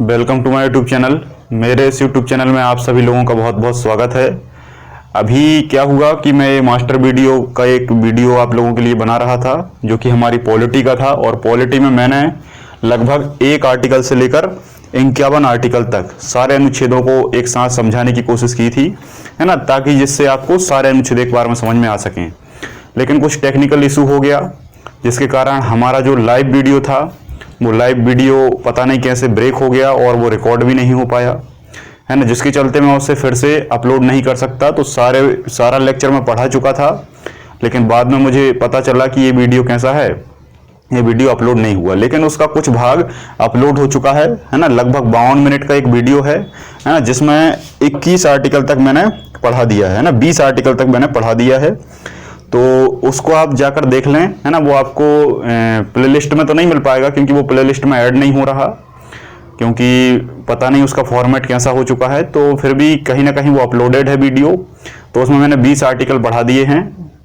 Welcome to my YouTube channel. मेरे इस YouTube channel में आप सभी लोगों का बहुत बहुत स्वागत है। अभी क्या हुआ कि मैं मास्टर वीडियो का एक वीडियो आप लोगों के लिए बना रहा था जो कि हमारी पॉलिटी का था, और पॉलिटी में मैंने लगभग एक आर्टिकल से लेकर 51 आर्टिकल तक सारे अनुच्छेदों को एक साथ समझाने की कोशिश की थी, है ना, ताकि जिससे आपको सारे अनुच्छेद एक बार में समझ में आ सकें। लेकिन कुछ टेक्निकल इशू हो गया जिसके कारण हमारा जो लाइव वीडियो था वो लाइव वीडियो पता नहीं कैसे ब्रेक हो गया और वो रिकॉर्ड भी नहीं हो पाया, है ना, जिसके चलते मैं उसे फिर से अपलोड नहीं कर सकता। तो सारा लेक्चर मैं पढ़ा चुका था, लेकिन बाद में मुझे पता चला कि ये वीडियो कैसा है, ये वीडियो अपलोड नहीं हुआ। लेकिन उसका कुछ भाग अपलोड हो चुका है ना। लगभग 52 मिनट का एक वीडियो है ना, जिसमें 21 आर्टिकल तक मैंने पढ़ा दिया है ना, 20 आर्टिकल तक मैंने पढ़ा दिया है। तो उसको आप जाकर देख लें, है ना। वो आपको प्लेलिस्ट में तो नहीं मिल पाएगा क्योंकि वो प्लेलिस्ट में ऐड नहीं हो रहा, क्योंकि पता नहीं उसका फॉर्मेट कैसा हो चुका है। तो फिर भी कहीं ना कहीं वो अपलोडेड है वीडियो। तो उसमें मैंने 20 आर्टिकल बढ़ा दिए हैं।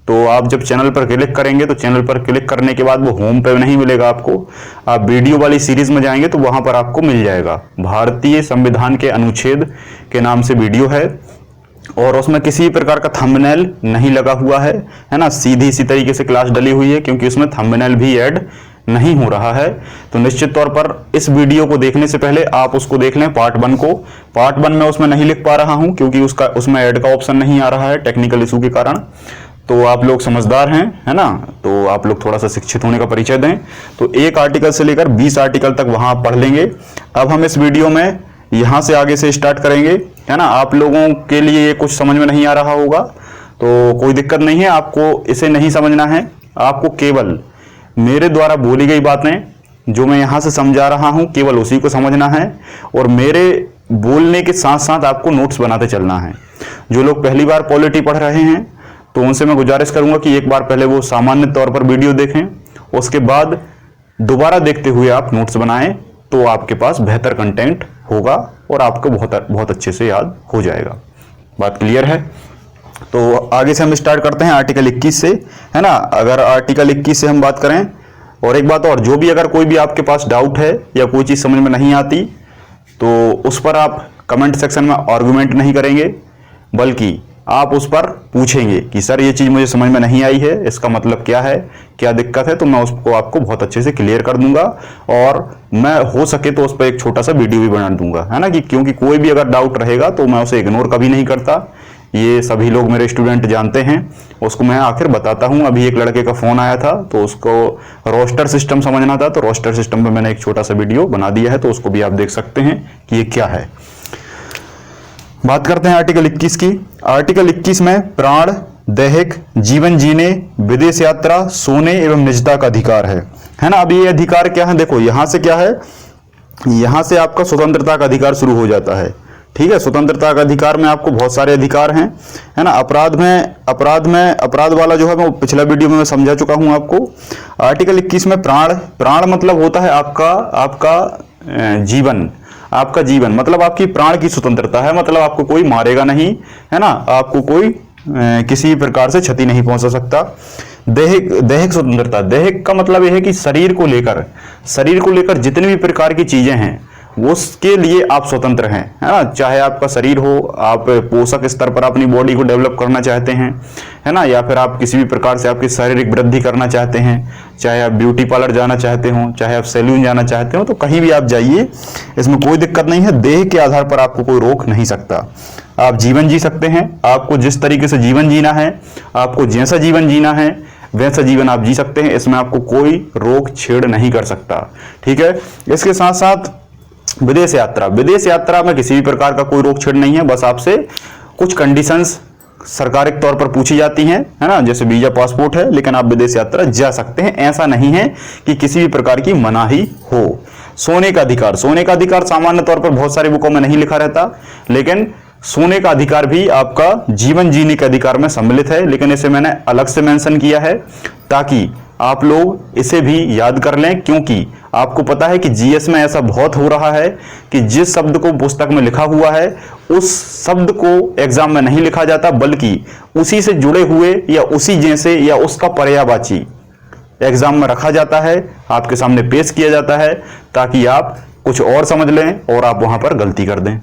तो आप जब चैनल पर क्लिक करेंगे तो चैनल पर क्लिक करने के बाद वो होम पे नहीं मिलेगा आपको, आप वीडियो वाली सीरीज में जाएंगे तो वहां पर आपको मिल जाएगा। भारतीय संविधान के अनुच्छेद के नाम से वीडियो है, और उसमें किसी प्रकार का थंबनेल नहीं लगा हुआ है ना। सीधी सी तरीके से क्लास डली हुई है क्योंकि उसमें थंबनेल भी ऐड नहीं हो रहा है। तो निश्चित तौर पर इस वीडियो को देखने से पहले आप उसको देख लें, पार्ट 1 को। पार्ट 1 में उसमें नहीं लिख पा रहा हूं क्योंकि उसमें ऐड का ऑप्शन नहीं आ रहा है टेक्निकल इशू के कारण। तो आप लोग समझदार हैं, है ना, तो आप लोग थोड़ा सा शिक्षित होने का परिचय दें। तो एक आर्टिकल से लेकर 20 आर्टिकल तक वहां आप पढ़ लेंगे। अब हम इस वीडियो में यहां से आगे से स्टार्ट करेंगे, है ना। आप लोगों के लिए ये कुछ समझ में नहीं आ रहा होगा तो कोई दिक्कत नहीं है, आपको इसे नहीं समझना है। आपको केवल मेरे द्वारा बोली गई बातें जो मैं यहां से समझा रहा हूं केवल उसी को समझना है, और मेरे बोलने के साथ साथ आपको नोट्स बनाते चलना है। जो लोग पहली बार पॉलिटी पढ़ रहे हैं तो उनसे मैं गुजारिश करूंगा कि एक बार पहले वो सामान्य तौर पर वीडियो देखें, उसके बाद दोबारा देखते हुए आप नोट्स बनाएं, तो आपके पास बेहतर कंटेंट होगा और आपको बहुत अच्छे से याद हो जाएगा। बात क्लियर है? तो आगे से हम स्टार्ट करते हैं आर्टिकल 21 से, है ना। अगर आर्टिकल 21 से हम बात करें, और एक बात और, जो भी अगर कोई भी आपके पास डाउट है या कोई चीज समझ में नहीं आती तो उस पर आप कमेंट सेक्शन में आर्गुमेंट नहीं करेंगे, बल्कि आप उस पर पूछेंगे कि सर ये चीज मुझे समझ में नहीं आई है, इसका मतलब क्या है, क्या दिक्कत है। तो मैं उसको आपको बहुत अच्छे से क्लियर कर दूंगा, और मैं हो सके तो उस पर एक छोटा सा वीडियो भी बना दूंगा, है ना, कि क्योंकि कोई भी अगर डाउट रहेगा तो मैं उसे इग्नोर कभी नहीं करता। ये सभी लोग मेरे स्टूडेंट जानते हैं, उसको मैं आखिर बताता हूं। अभी एक लड़के का फोन आया था तो उसको रोस्टर सिस्टम समझना था, तो रोस्टर सिस्टम पे मैंने एक छोटा सा वीडियो बना दिया है, तो उसको भी आप देख सकते हैं कि ये क्या है। बात करते हैं आर्टिकल 21 की। आर्टिकल 21 में प्राण, दैहिक, जीवन जीने, विदेश यात्रा, सोने एवं निजता का अधिकार है ना। अब ये अधिकार क्या है, देखो यहां से क्या है, यहां से आपका स्वतंत्रता का अधिकार शुरू हो जाता है। ठीक है, स्वतंत्रता का अधिकार में आपको बहुत सारे अधिकार हैं, है ना। अपराध वाला जो है मैं पिछला वीडियो में मैं समझा चुका हूं आपको। आर्टिकल 21 में प्राण मतलब होता है आपका जीवन। आपका जीवन मतलब आपकी प्राण की स्वतंत्रता है, मतलब आपको कोई मारेगा नहीं, है ना, आपको कोई किसी प्रकार से क्षति नहीं पहुंचा सकता। दैहिक स्वतंत्रता, दैहिक का मतलब यह है कि शरीर को लेकर जितनी भी प्रकार की चीजें हैं उसके लिए आप स्वतंत्र हैं, है ना। चाहे आपका शरीर हो, आप पोषक स्तर पर अपनी बॉडी को डेवलप करना चाहते हैं, है ना, या फिर आप किसी भी प्रकार से आपकी शारीरिक वृद्धि करना चाहते हैं, चाहे आप ब्यूटी पार्लर जाना चाहते हो, चाहे आप सैलून जाना चाहते हो, तो कहीं भी आप जाइए, इसमें कोई दिक्कत नहीं है। देह के आधार पर आपको कोई रोक नहीं सकता। आप जीवन जी सकते हैं, आपको जिस तरीके से जीवन जीना है, आपको जैसा जीवन जीना है वैसा जीवन आप जी सकते हैं, इसमें आपको कोई रोक छेड़ नहीं कर सकता। ठीक है, इसके साथ साथ विदेश यात्रा में किसी भी प्रकार का कोई रोक छेड़ नहीं है। बस आपसे कुछ कंडीशंस सरकारिक तौर पर पूछी जाती हैं, है ना, जैसे वीजा, पासपोर्ट है, लेकिन आप विदेश यात्रा जा सकते हैं। ऐसा नहीं है कि किसी भी प्रकार की मनाही हो। सोने का अधिकार सामान्य तौर पर बहुत सारी बुकों में नहीं लिखा रहता, लेकिन सोने का अधिकार भी आपका जीवन जीने के अधिकार में सम्मिलित है, लेकिन इसे मैंने अलग से मेंशन किया है ताकि आप लोग इसे भी याद कर लें। क्योंकि आपको पता है कि जीएस में ऐसा बहुत हो रहा है कि जिस शब्द को पुस्तक में लिखा हुआ है उस शब्द को एग्जाम में नहीं लिखा जाता, बल्कि उसी से जुड़े हुए या उसी जैसे या उसका पर्यायवाची एग्जाम में रखा जाता है, आपके सामने पेश किया जाता है, ताकि आप कुछ और समझ लें और आप वहां पर गलती कर दें।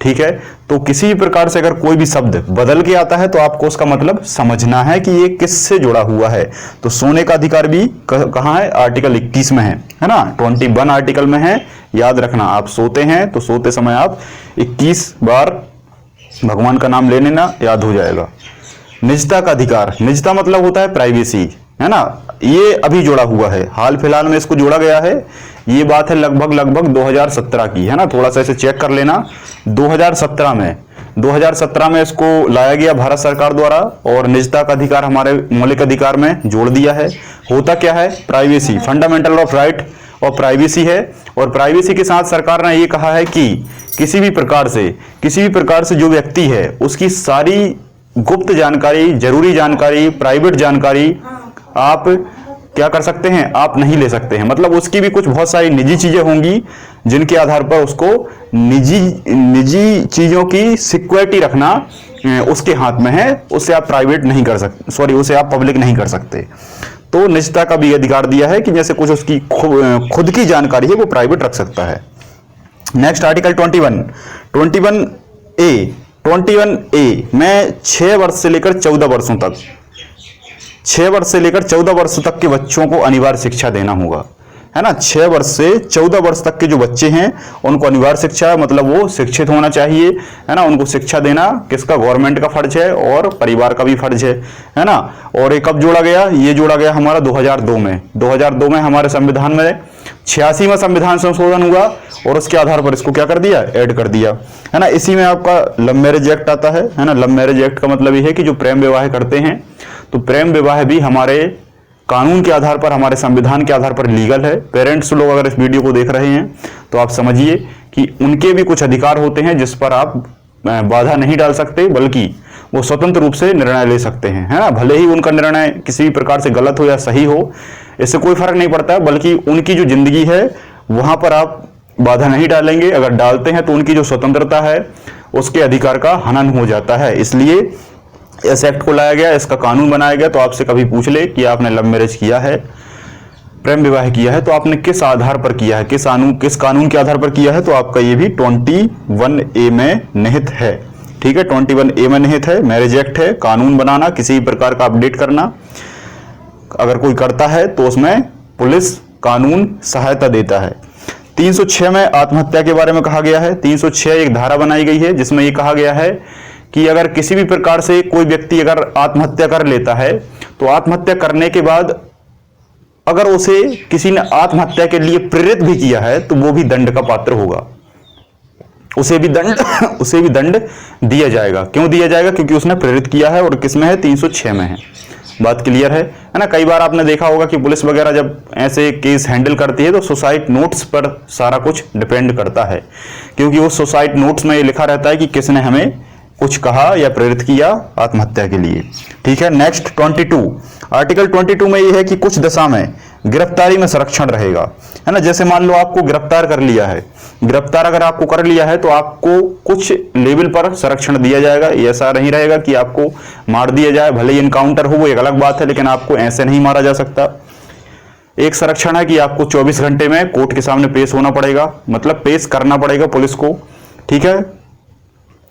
ठीक है, तो किसी भी प्रकार से अगर कोई भी शब्द बदल के आता है तो आपको उसका मतलब समझना है कि ये किससे जुड़ा हुआ है। तो सोने का अधिकार भी कहां है? आर्टिकल 21 में है ना, 21 आर्टिकल में है। याद रखना, आप सोते हैं तो सोते समय आप 21 बार भगवान का नाम ले लेना, याद हो जाएगा। निजता का अधिकार, निजता मतलब होता है प्राइवेसी, है ना, ये अभी जुड़ा हुआ है, हाल फिलहाल में इसको जोड़ा गया है। ये बात है लगभग 2017 की, है ना, थोड़ा सा इसे चेक कर लेना। 2017 में इसको लाया गया भारत सरकार द्वारा और निजता का अधिकार हमारे मौलिक अधिकार में जोड़ दिया है। होता क्या है? प्राइवेसी, फंडामेंटल ऑफ राइट और प्राइवेसी है। और प्राइवेसी के साथ सरकार ने ये कहा है कि किसी भी प्रकार से जो व्यक्ति है उसकी सारी गुप्त जानकारी, जरूरी जानकारी, प्राइवेट जानकारी आप क्या कर सकते हैं? आप नहीं ले सकते हैं। मतलब उसकी भी कुछ बहुत सारी निजी चीजें होंगी जिनके आधार पर उसको निजी चीजों की सिक्योरिटी रखना उसके हाथ में है, उसे आप प्राइवेट नहीं कर सकते, सॉरी, उसे आप पब्लिक नहीं कर सकते। तो निजता का भी अधिकार दिया है कि जैसे कुछ उसकी खुद की जानकारी है वो प्राइवेट रख सकता है। नेक्स्ट आर्टिकल 21A में 6 वर्ष से लेकर 14 वर्षों तक 6 वर्ष से लेकर 14 वर्ष तक के बच्चों को अनिवार्य शिक्षा देना होगा, है ना। 6 वर्ष से 14 वर्ष तक के जो बच्चे हैं उनको अनिवार्य शिक्षा, मतलब वो शिक्षित होना चाहिए, है ना। उनको शिक्षा देना किसका? गवर्नमेंट का फर्ज है और परिवार का भी फर्ज है ना। और ये कब जोड़ा गया? ये जोड़ा गया हमारा 2002 में। 2002 में हमारे संविधान में 86वां संविधान संशोधन हुआ और उसके आधार पर इसको क्या कर दिया? ऐड कर दिया, है ना। इसी में आपका लव मैरिज एक्ट आता है ना। लव मैरिज एक्ट का मतलब ये है कि जो प्रेम विवाह करते हैं, तो प्रेम विवाह भी हमारे कानून के आधार पर, हमारे संविधान के आधार पर लीगल है। पेरेंट्स लोग अगर इस वीडियो को देख रहे हैं तो आप समझिए कि उनके भी कुछ अधिकार होते हैं जिस पर आप बाधा नहीं डाल सकते, बल्कि वो स्वतंत्र रूप से निर्णय ले सकते हैं, है ना। भले ही उनका निर्णय किसी भी प्रकार से गलत हो या सही हो, इससे कोई फर्क नहीं पड़ता, बल्कि उनकी जो जिंदगी है वहां पर आप बाधा नहीं डालेंगे। अगर डालते हैं तो उनकी जो स्वतंत्रता है उसके अधिकार का हनन हो जाता है। इसलिए इस एक्ट को लाया गया, इसका कानून बनाया गया। तो आपसे कभी पूछ ले कि आपने लव मैरिज किया है, प्रेम विवाह किया है, तो आपने किस आधार पर किया है, किस कानून के आधार पर किया है, तो आपका ये भी 21A में निहित है। ठीक है, 21A में निहित है, मैरिज एक्ट है। कानून बनाना, किसी प्रकार का अपडेट करना, अगर कोई करता है तो उसमें पुलिस कानून सहायता देता है। 306 में आत्महत्या के बारे में कहा गया है। 306 एक धारा बनाई गई है जिसमें यह कहा गया है कि अगर किसी भी प्रकार से कोई व्यक्ति अगर आत्महत्या कर लेता है तो आत्महत्या करने के बाद अगर उसे किसी ने आत्महत्या के लिए प्रेरित भी किया है तो वो भी दंड का पात्र होगा, उसे भी दंड दिया जाएगा। क्यों दिया जाएगा? क्योंकि उसने प्रेरित किया है और किसमें है? 306 में है। बात क्लियर है ना। कई बार आपने देखा होगा कि पुलिस वगैरह जब ऐसे केस हैंडल करती है तो सुसाइड नोट्स पर सारा कुछ डिपेंड करता है, क्योंकि उस सुसाइड नोट्स में ये लिखा रहता है कि किसने हमें कुछ कहा या प्रेरित किया आत्महत्या के लिए। ठीक है, नेक्स्ट 22 आर्टिकल 22 में यह है कि कुछ दशा में गिरफ्तारी में संरक्षण रहेगा, है ना। जैसे मान लो आपको गिरफ्तार कर लिया है, गिरफ्तार अगर आपको कर लिया है तो आपको कुछ लेवल पर संरक्षण दिया जाएगा। ऐसा नहीं रहेगा कि आपको मार दिया जाए, भले ही इनकाउंटर हो वो एक अलग बात है, लेकिन आपको ऐसे नहीं मारा जा सकता। एक संरक्षण है कि आपको 24 घंटे में कोर्ट के सामने पेश होना पड़ेगा, मतलब पेश करना पड़ेगा पुलिस को। ठीक है,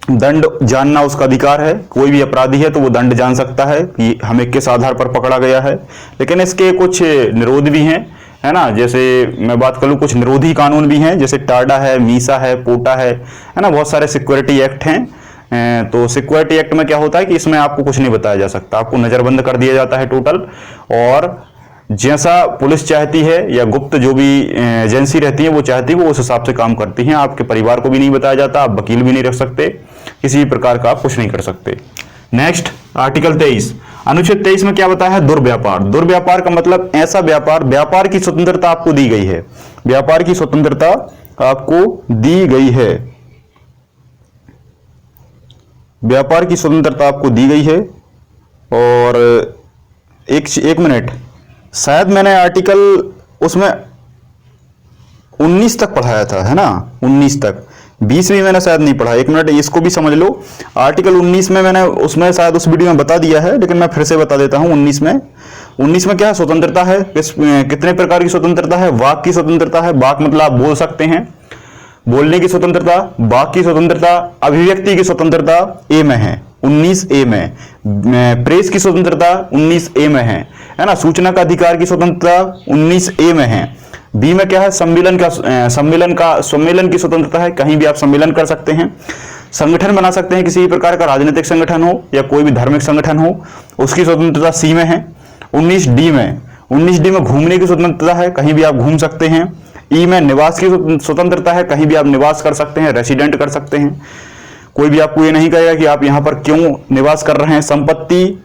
दंड जानना उसका अधिकार है। कोई भी अपराधी है तो वो दंड जान सकता है कि हमें किस आधार पर पकड़ा गया है। लेकिन इसके कुछ निरोध भी हैं, है ना। जैसे मैं बात करूं, कुछ निरोधी कानून भी हैं, जैसे टाडा है, मीसा है, पोटा है ना। बहुत सारे सिक्योरिटी एक्ट हैं। तो सिक्योरिटी एक्ट में क्या होता है कि इसमें आपको कुछ नहीं बताया जा सकता, आपको नजरबंद कर दिया जाता है टोटल। और जैसा पुलिस चाहती है या गुप्त जो भी एजेंसी रहती है वो चाहती है वो उस हिसाब से काम करती हैं। आपके परिवार को भी नहीं बताया जाता, आप वकील भी नहीं रख सकते, किसी भी प्रकार का आप कुछ नहीं कर सकते। नेक्स्ट आर्टिकल 23 अनुच्छेद 23 में क्या बताया है? दुर्व्यापार। दुर्व्यापार का मतलब ऐसा व्यापार की स्वतंत्रता आपको दी गई है, व्यापार की स्वतंत्रता आपको दी गई है, व्यापार की स्वतंत्रता आपको दी गई है। और एक मिनट, शायद मैंने आर्टिकल उसमें 19 तक पढ़ाया था, है ना, 19 तक, 20 में मैंने शायद नहीं पढ़ा। एक मिनट, इसको भी समझ लो। आर्टिकल 19 में मैंने उसमें शायद उस वीडियो में बता दिया है, लेकिन मैं फिर से बता देता हूं। 19 में 19 में क्या है, स्वतंत्रता है। कितने प्रकार की स्वतंत्रता है? वाक की स्वतंत्रता है। वाक मतलब आप बोल सकते हैं, बोलने की स्वतंत्रता। वाक की स्वतंत्रता, अभिव्यक्ति की स्वतंत्रता ए में है, 19 ए में। प्रेस की स्वतंत्रता 19 ए में है ना। सूचना का अधिकार की स्वतंत्रता 19 ए में है। बी में क्या है, सम्मेलन की स्वतंत्रता है, कहीं भी आप सम्मेलन कर सकते हैं। संगठन बना सकते हैं, किसी भी प्रकार का राजनीतिक संगठन हो या कोई भी धार्मिक संगठन हो, उसकी स्वतंत्रता सी में है। 19 डी में घूमने की स्वतंत्रता है, कहीं भी आप घूम सकते हैं। ई में निवास की स्वतंत्रता है, कहीं भी आप निवास कर सकते हैं, रेसिडेंट कर सकते हैं, कोई भी आपको ये नहीं कहेगा कि आप यहां पर क्यों निवास कर रहे हैं। संपत्ति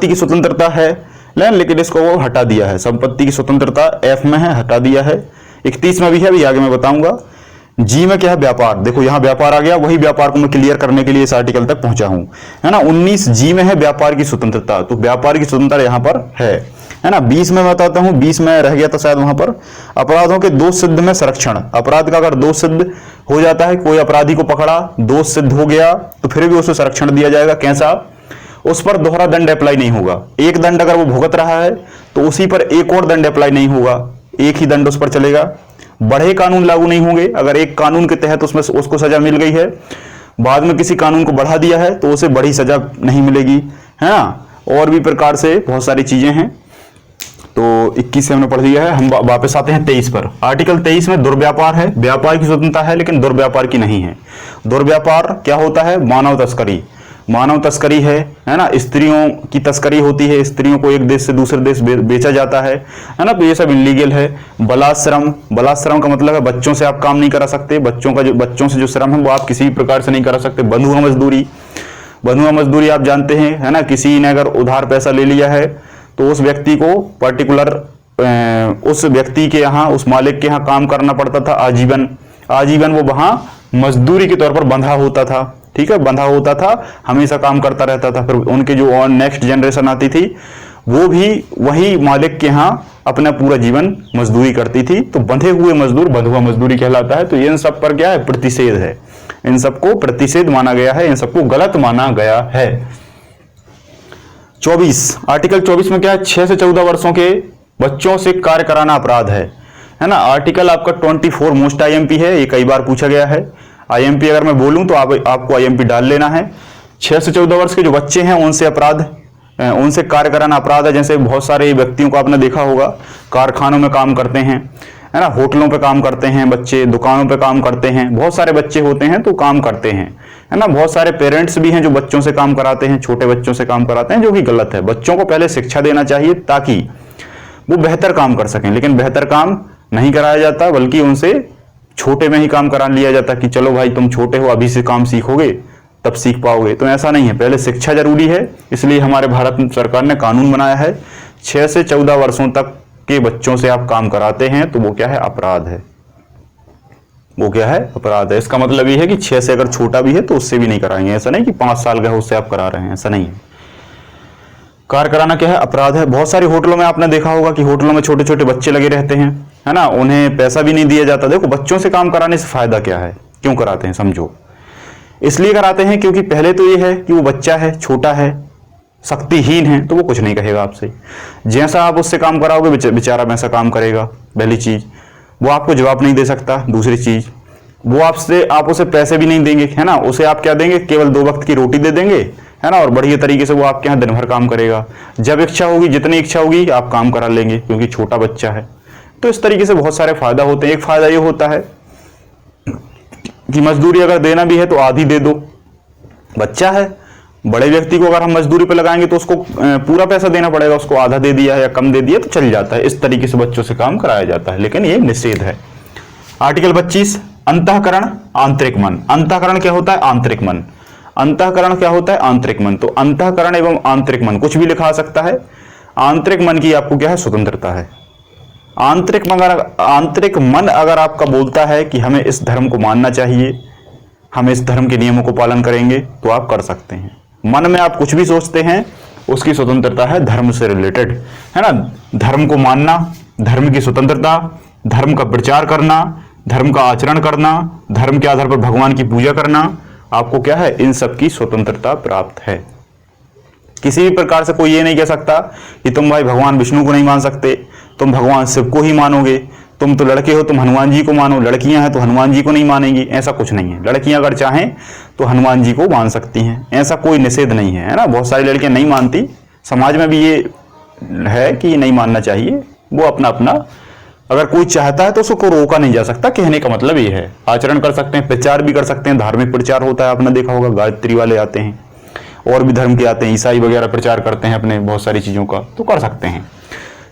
की स्वतंत्रता है, लेकिन इसको वो हटा दिया है। संपत्ति की स्वतंत्रता एफ में है, हटा दिया है। 31 में भी है, अभी आगे मैं बताऊंगा। जी में क्या है, व्यापार। देखो यहां व्यापार आ गया, वही व्यापार को मैं क्लियर करने के लिए इस आर्टिकल तक पहुंचा हूं, है ना। 19 जी में है व्यापार की स्वतंत्रता, तो व्यापार की स्वतंत्रता यहां पर है ना। 20 में बताता हूं, 20 में रह गया था शायद वहां पर, अपराधों के दोष सिद्ध में संरक्षण। अपराध का अगर दोष सिद्ध हो जाता है, कोई अपराधी को पकड़ा, दोष सिद्ध हो गया, तो फिर भी उसे संरक्षण दिया जाएगा। कैसा? उस पर दोहरा दंड अप्लाई नहीं होगा। एक दंड अगर वो भुगत रहा है तो उसी पर एक और दंड अप्लाई नहीं होगा, एक ही दंड उस पर चलेगा। बढ़े कानून लागू नहीं होंगे। अगर एक कानून के तहत उसमें उसको सजा मिल गई है, बाद में किसी कानून को बढ़ा दिया है तो उसे बड़ी सजा नहीं मिलेगी, है ना। और भी प्रकार से बहुत सारी चीजें हैं। तो 21 से हमने पढ़ दिया है। हम वापस आते हैं 23 पर। आर्टिकल 23 में दुर्व्यापार है, व्यापार की स्वतंत्रता है, लेकिन दुर्व्यापार की नहीं है। दुर्व्यापार क्या होता है? मानव तस्करी है ना। स्त्रियों की तस्करी होती है, स्त्रियों को एक देश से दूसरे देश बेचा जाता है ना। तो ये सब इलीगल है। बलात्श्रम का मतलब है बच्चों से आप काम नहीं करा सकते, बच्चों से जो श्रम है वो आप किसी भी प्रकार से नहीं करा सकते। बंधुआ मजदूरी आप जानते हैं, है ना। किसी ने अगर उधार पैसा ले लिया है तो उस व्यक्ति को पर्टिकुलर उस व्यक्ति के यहाँ, उस मालिक के यहाँ काम करना पड़ता था आजीवन वो वहां मजदूरी के तौर पर बंधा होता था, ठीक है, बंधा होता था, हमेशा काम करता रहता था। फिर उनके जो नेक्स्ट जनरेशन आती थी वो भी वही मालिक के यहाँ अपना पूरा जीवन मजदूरी करती थी। तो बंधे हुए मजदूर बंधुआ मजदूरी कहलाता है। तो इन सब पर क्या है? प्रतिषेध है। इन सबको प्रतिषेध माना गया है, इन सबको गलत माना गया है। 24 आर्टिकल 24 में क्या है? 6 से 14 वर्षों के बच्चों से कार्य कराना अपराध है ना। आर्टिकल आपका 24 मोस्ट आईएमपी है, ये कई बार पूछा गया है। आईएमपी अगर मैं बोलूं तो आपको आईएमपी डाल लेना है। 6 से 14 वर्ष के जो बच्चे हैं उनसे कार्य कराना अपराध है। जैसे बहुत सारे व्यक्तियों को आपने देखा होगा, कारखानों में काम करते हैं, है ना, होटलों पे काम करते हैं बच्चे, दुकानों पे काम करते हैं, बहुत सारे बच्चे होते हैं तो काम करते हैं, है ना। बहुत सारे पेरेंट्स भी हैं जो बच्चों से काम कराते हैं, छोटे बच्चों से काम कराते हैं, जो कि गलत है। बच्चों को पहले शिक्षा देना चाहिए ताकि वो बेहतर काम कर सकें, लेकिन बेहतर काम नहीं कराया जाता, बल्कि उनसे छोटे में ही काम करा लिया जाता कि चलो भाई तुम छोटे हो, अभी से काम सीखोगे तब सीख पाओगे। तो ऐसा नहीं है, पहले शिक्षा जरूरी है। इसलिए हमारे भारत सरकार ने कानून बनाया है, 6 से 14 वर्षों तक के बच्चों से आप काम कराते हैं तो वो क्या है? अपराध है। वो क्या है? अपराध है। इसका मतलब ये है कि 6 से अगर छोटा भी है तो उससे भी नहीं कराएंगे। ऐसा नहीं कि 5 साल का है उससे आप करा रहे हैं, ऐसा नहीं है। कार्य कराना क्या है? अपराध है। बहुत सारी होटलों में आपने देखा होगा कि होटलों में छोटे छोटे बच्चे लगे रहते हैं, है ना, उन्हें पैसा भी नहीं दिया जाता। देखो बच्चों से काम कराने से फायदा क्या है? क्यों कराते हैं? समझो। इसलिए कराते हैं क्योंकि पहले तो ये है कि वो बच्चा है, छोटा है, शक्तिहीन है, तो वो कुछ नहीं कहेगा आपसे। जैसा आप उससे काम कराओगे बेचारा वैसा काम करेगा। पहली चीज, वो आपको जवाब नहीं दे सकता। दूसरी चीज, वो आप उसे पैसे भी नहीं देंगे, है ना। उसे आप क्या देंगे? केवल 2 वक्त की रोटी दे देंगे, है ना, और बढ़िया तरीके से वो आपके यहाँ दिन भर काम करेगा। जब इच्छा होगी, जितनी इच्छा होगी आप काम करा लेंगे, क्योंकि छोटा बच्चा है। तो इस तरीके से बहुत सारे फायदा होते हैं। एक फायदा ये होता है कि मजदूरी अगर देना भी है तो आधी दे दो, बच्चा है। बड़े व्यक्ति को अगर हम मजदूरी पे लगाएंगे तो उसको पूरा पैसा देना पड़ेगा, उसको आधा दे दिया या कम दे दिया तो चल जाता है। इस तरीके से बच्चों से काम कराया जाता है, लेकिन ये निषेध है। आर्टिकल 25 अंतःकरण आंतरिक मन। अंतःकरण क्या होता है? आंतरिक मन। अंतःकरण क्या होता है? आंतरिक मन। तो अंतःकरण एवं आंतरिक मन कुछ भी लिखा सकता है। आंतरिक मन की आपको क्या है? स्वतंत्रता है। आंतरिक मन अगर आपका बोलता है कि हमें इस धर्म को मानना चाहिए, हम इस धर्म के नियमों को पालन करेंगे, तो आप कर सकते हैं। मन में आप कुछ भी सोचते हैं, उसकी स्वतंत्रता है, धर्म से रिलेटेड, है ना। धर्म को मानना, धर्म की स्वतंत्रता, धर्म का प्रचार करना, धर्म का आचरण करना, धर्म के आधार पर भगवान की पूजा करना, आपको क्या है? इन सब की स्वतंत्रता प्राप्त है। किसी भी प्रकार से कोई ये नहीं कह सकता कि तुम भाई भगवान विष्णु को नहीं मान सकते, तुम भगवान शिव को ही मानोगे, तुम तो लड़के हो तुम हनुमान जी को मानो, लड़कियां हैं तो हनुमान जी को नहीं मानेंगी। ऐसा कुछ नहीं है। लड़कियां अगर चाहें तो हनुमान जी को मान सकती हैं, ऐसा कोई निषेध नहीं है ना। बहुत सारी लड़कियां नहीं मानती, समाज में भी ये है कि नहीं मानना चाहिए, वो अपना अपना, अगर कोई चाहता है तो उसको रोका नहीं जा सकता। कहने का मतलब ये है, आचरण कर सकते हैं, प्रचार भी कर सकते हैं। धार्मिक प्रचार होता है, आपने देखा होगा, गायत्री वाले आते हैं, और भी धर्म के आते हैं, ईसाई वगैरह प्रचार करते हैं अपने बहुत सारी चीजों का, तो कर सकते हैं।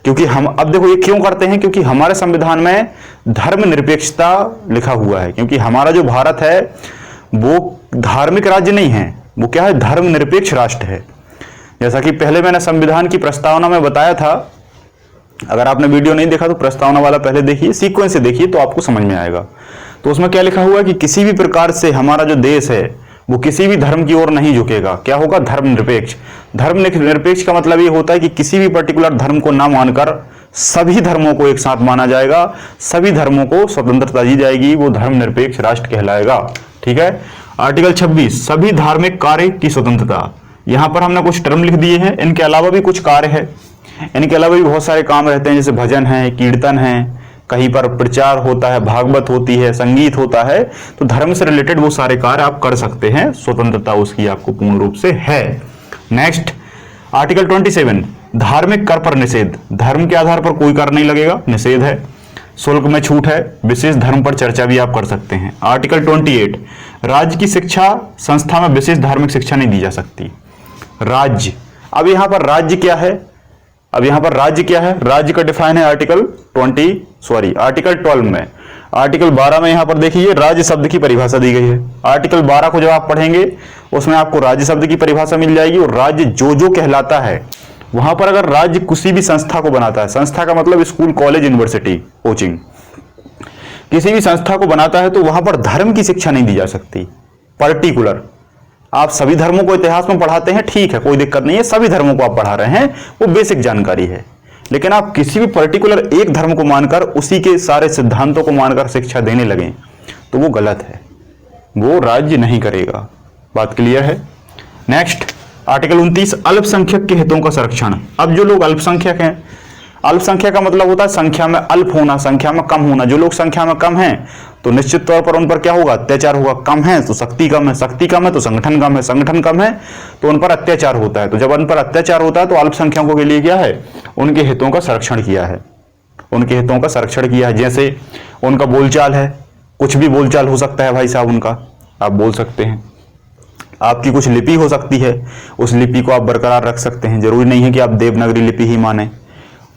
क्योंकि हम अब देखो ये क्यों करते हैं, क्योंकि हमारे संविधान में धर्मनिरपेक्षता लिखा हुआ है। क्योंकि हमारा जो भारत है वो धार्मिक राज्य नहीं है, वो क्या है, धर्मनिरपेक्ष राष्ट्र है। जैसा कि पहले मैंने संविधान की प्रस्तावना में बताया था, अगर आपने वीडियो नहीं देखा तो प्रस्तावना वाला पहले देखिए, सीक्वेंस से देखिए तो आपको समझ में आएगा। तो उसमें क्या लिखा हुआ है कि किसी भी प्रकार से हमारा जो देश है वो किसी भी धर्म की ओर नहीं झुकेगा। क्या होगा, धर्मनिरपेक्ष। धर्मनिरपेक्ष का मतलब ये होता है कि किसी भी पर्टिकुलर धर्म को ना मानकर सभी धर्मों को एक साथ माना जाएगा, सभी धर्मों को स्वतंत्रता दी जाएगी, वो धर्मनिरपेक्ष राष्ट्र कहलाएगा। ठीक है। आर्टिकल 26, सभी धार्मिक कार्य की स्वतंत्रता। यहां पर हमने कुछ टर्म लिख दिए हैं, इनके अलावा भी कुछ कार्य है, इनके अलावा भी बहुत सारे काम रहते हैं, जैसे भजन है, कीर्तन है, कहीं पर प्रचार होता है, भागवत होती है, संगीत होता है। तो धर्म से रिलेटेड वो सारे कार्य आप कर सकते हैं, स्वतंत्रता उसकी आपको पूर्ण रूप से है। नेक्स्ट, आर्टिकल 27, धार्मिक कर पर निषेध। धर्म के आधार पर कोई कर नहीं लगेगा, निषेध है। शुल्क में छूट है, विशेष धर्म पर चर्चा भी आप कर सकते हैं। आर्टिकल 28, राज्य की शिक्षा संस्था में विशेष धार्मिक शिक्षा नहीं दी जा सकती। राज्य, अब यहां पर राज्य क्या है, अब यहां पर राज्य क्या है, राज्य का डिफाइन है आर्टिकल 12 में। आर्टिकल 12 में यहां पर देखिए राज्य शब्द की परिभाषा दी गई है। आर्टिकल 12 को जब आप पढ़ेंगे उसमें आपको राज्य शब्द की परिभाषा मिल जाएगी, और राज्य जो जो कहलाता है वहां पर अगर राज्य किसी भी संस्था को बनाता है, संस्था का मतलब स्कूल, कॉलेज, यूनिवर्सिटी, कोचिंग, किसी भी संस्था को बनाता है तो वहां पर धर्म की शिक्षा नहीं दी जा सकती। पर्टिकुलर आप सभी धर्मों को इतिहास में पढ़ाते हैं, ठीक है, कोई दिक्कत नहीं है, सभी धर्मों को आप पढ़ा रहे हैं, वो बेसिक जानकारी है। लेकिन आप किसी भी पर्टिकुलर एक धर्म को मानकर उसी के सारे सिद्धांतों को मानकर शिक्षा देने लगें तो वो गलत है, वो राज्य नहीं करेगा। बात क्लियर है। नेक्स्ट, आर्टिकल 29, अल्पसंख्यक के हितों का संरक्षण। अब जो लोग अल्पसंख्यक हैं, अल्पसंख्यक का मतलब होता है संख्या में अल्प होना, संख्या में कम होना। जो लोग संख्या में कम हैं तो निश्चित तौर पर उन पर क्या होगा, अत्याचार होगा। कम है तो शक्ति कम है, शक्ति कम है तो संगठन कम है, संगठन कम है तो उन पर अत्याचार होता है। तो जब उन पर अत्याचार होता है तो अल्पसंख्यकों के लिए क्या है, उनके हितों का संरक्षण किया है, उनके हितों का संरक्षण किया है। जैसे उनका बोलचाल है, कुछ भी बोलचाल हो सकता है भाई साहब उनका, आप बोल सकते हैं। आपकी कुछ लिपि हो सकती है, उस लिपि को आप बरकरार रख सकते हैं। जरूरी नहीं है कि आप देवनागरी लिपि ही माने।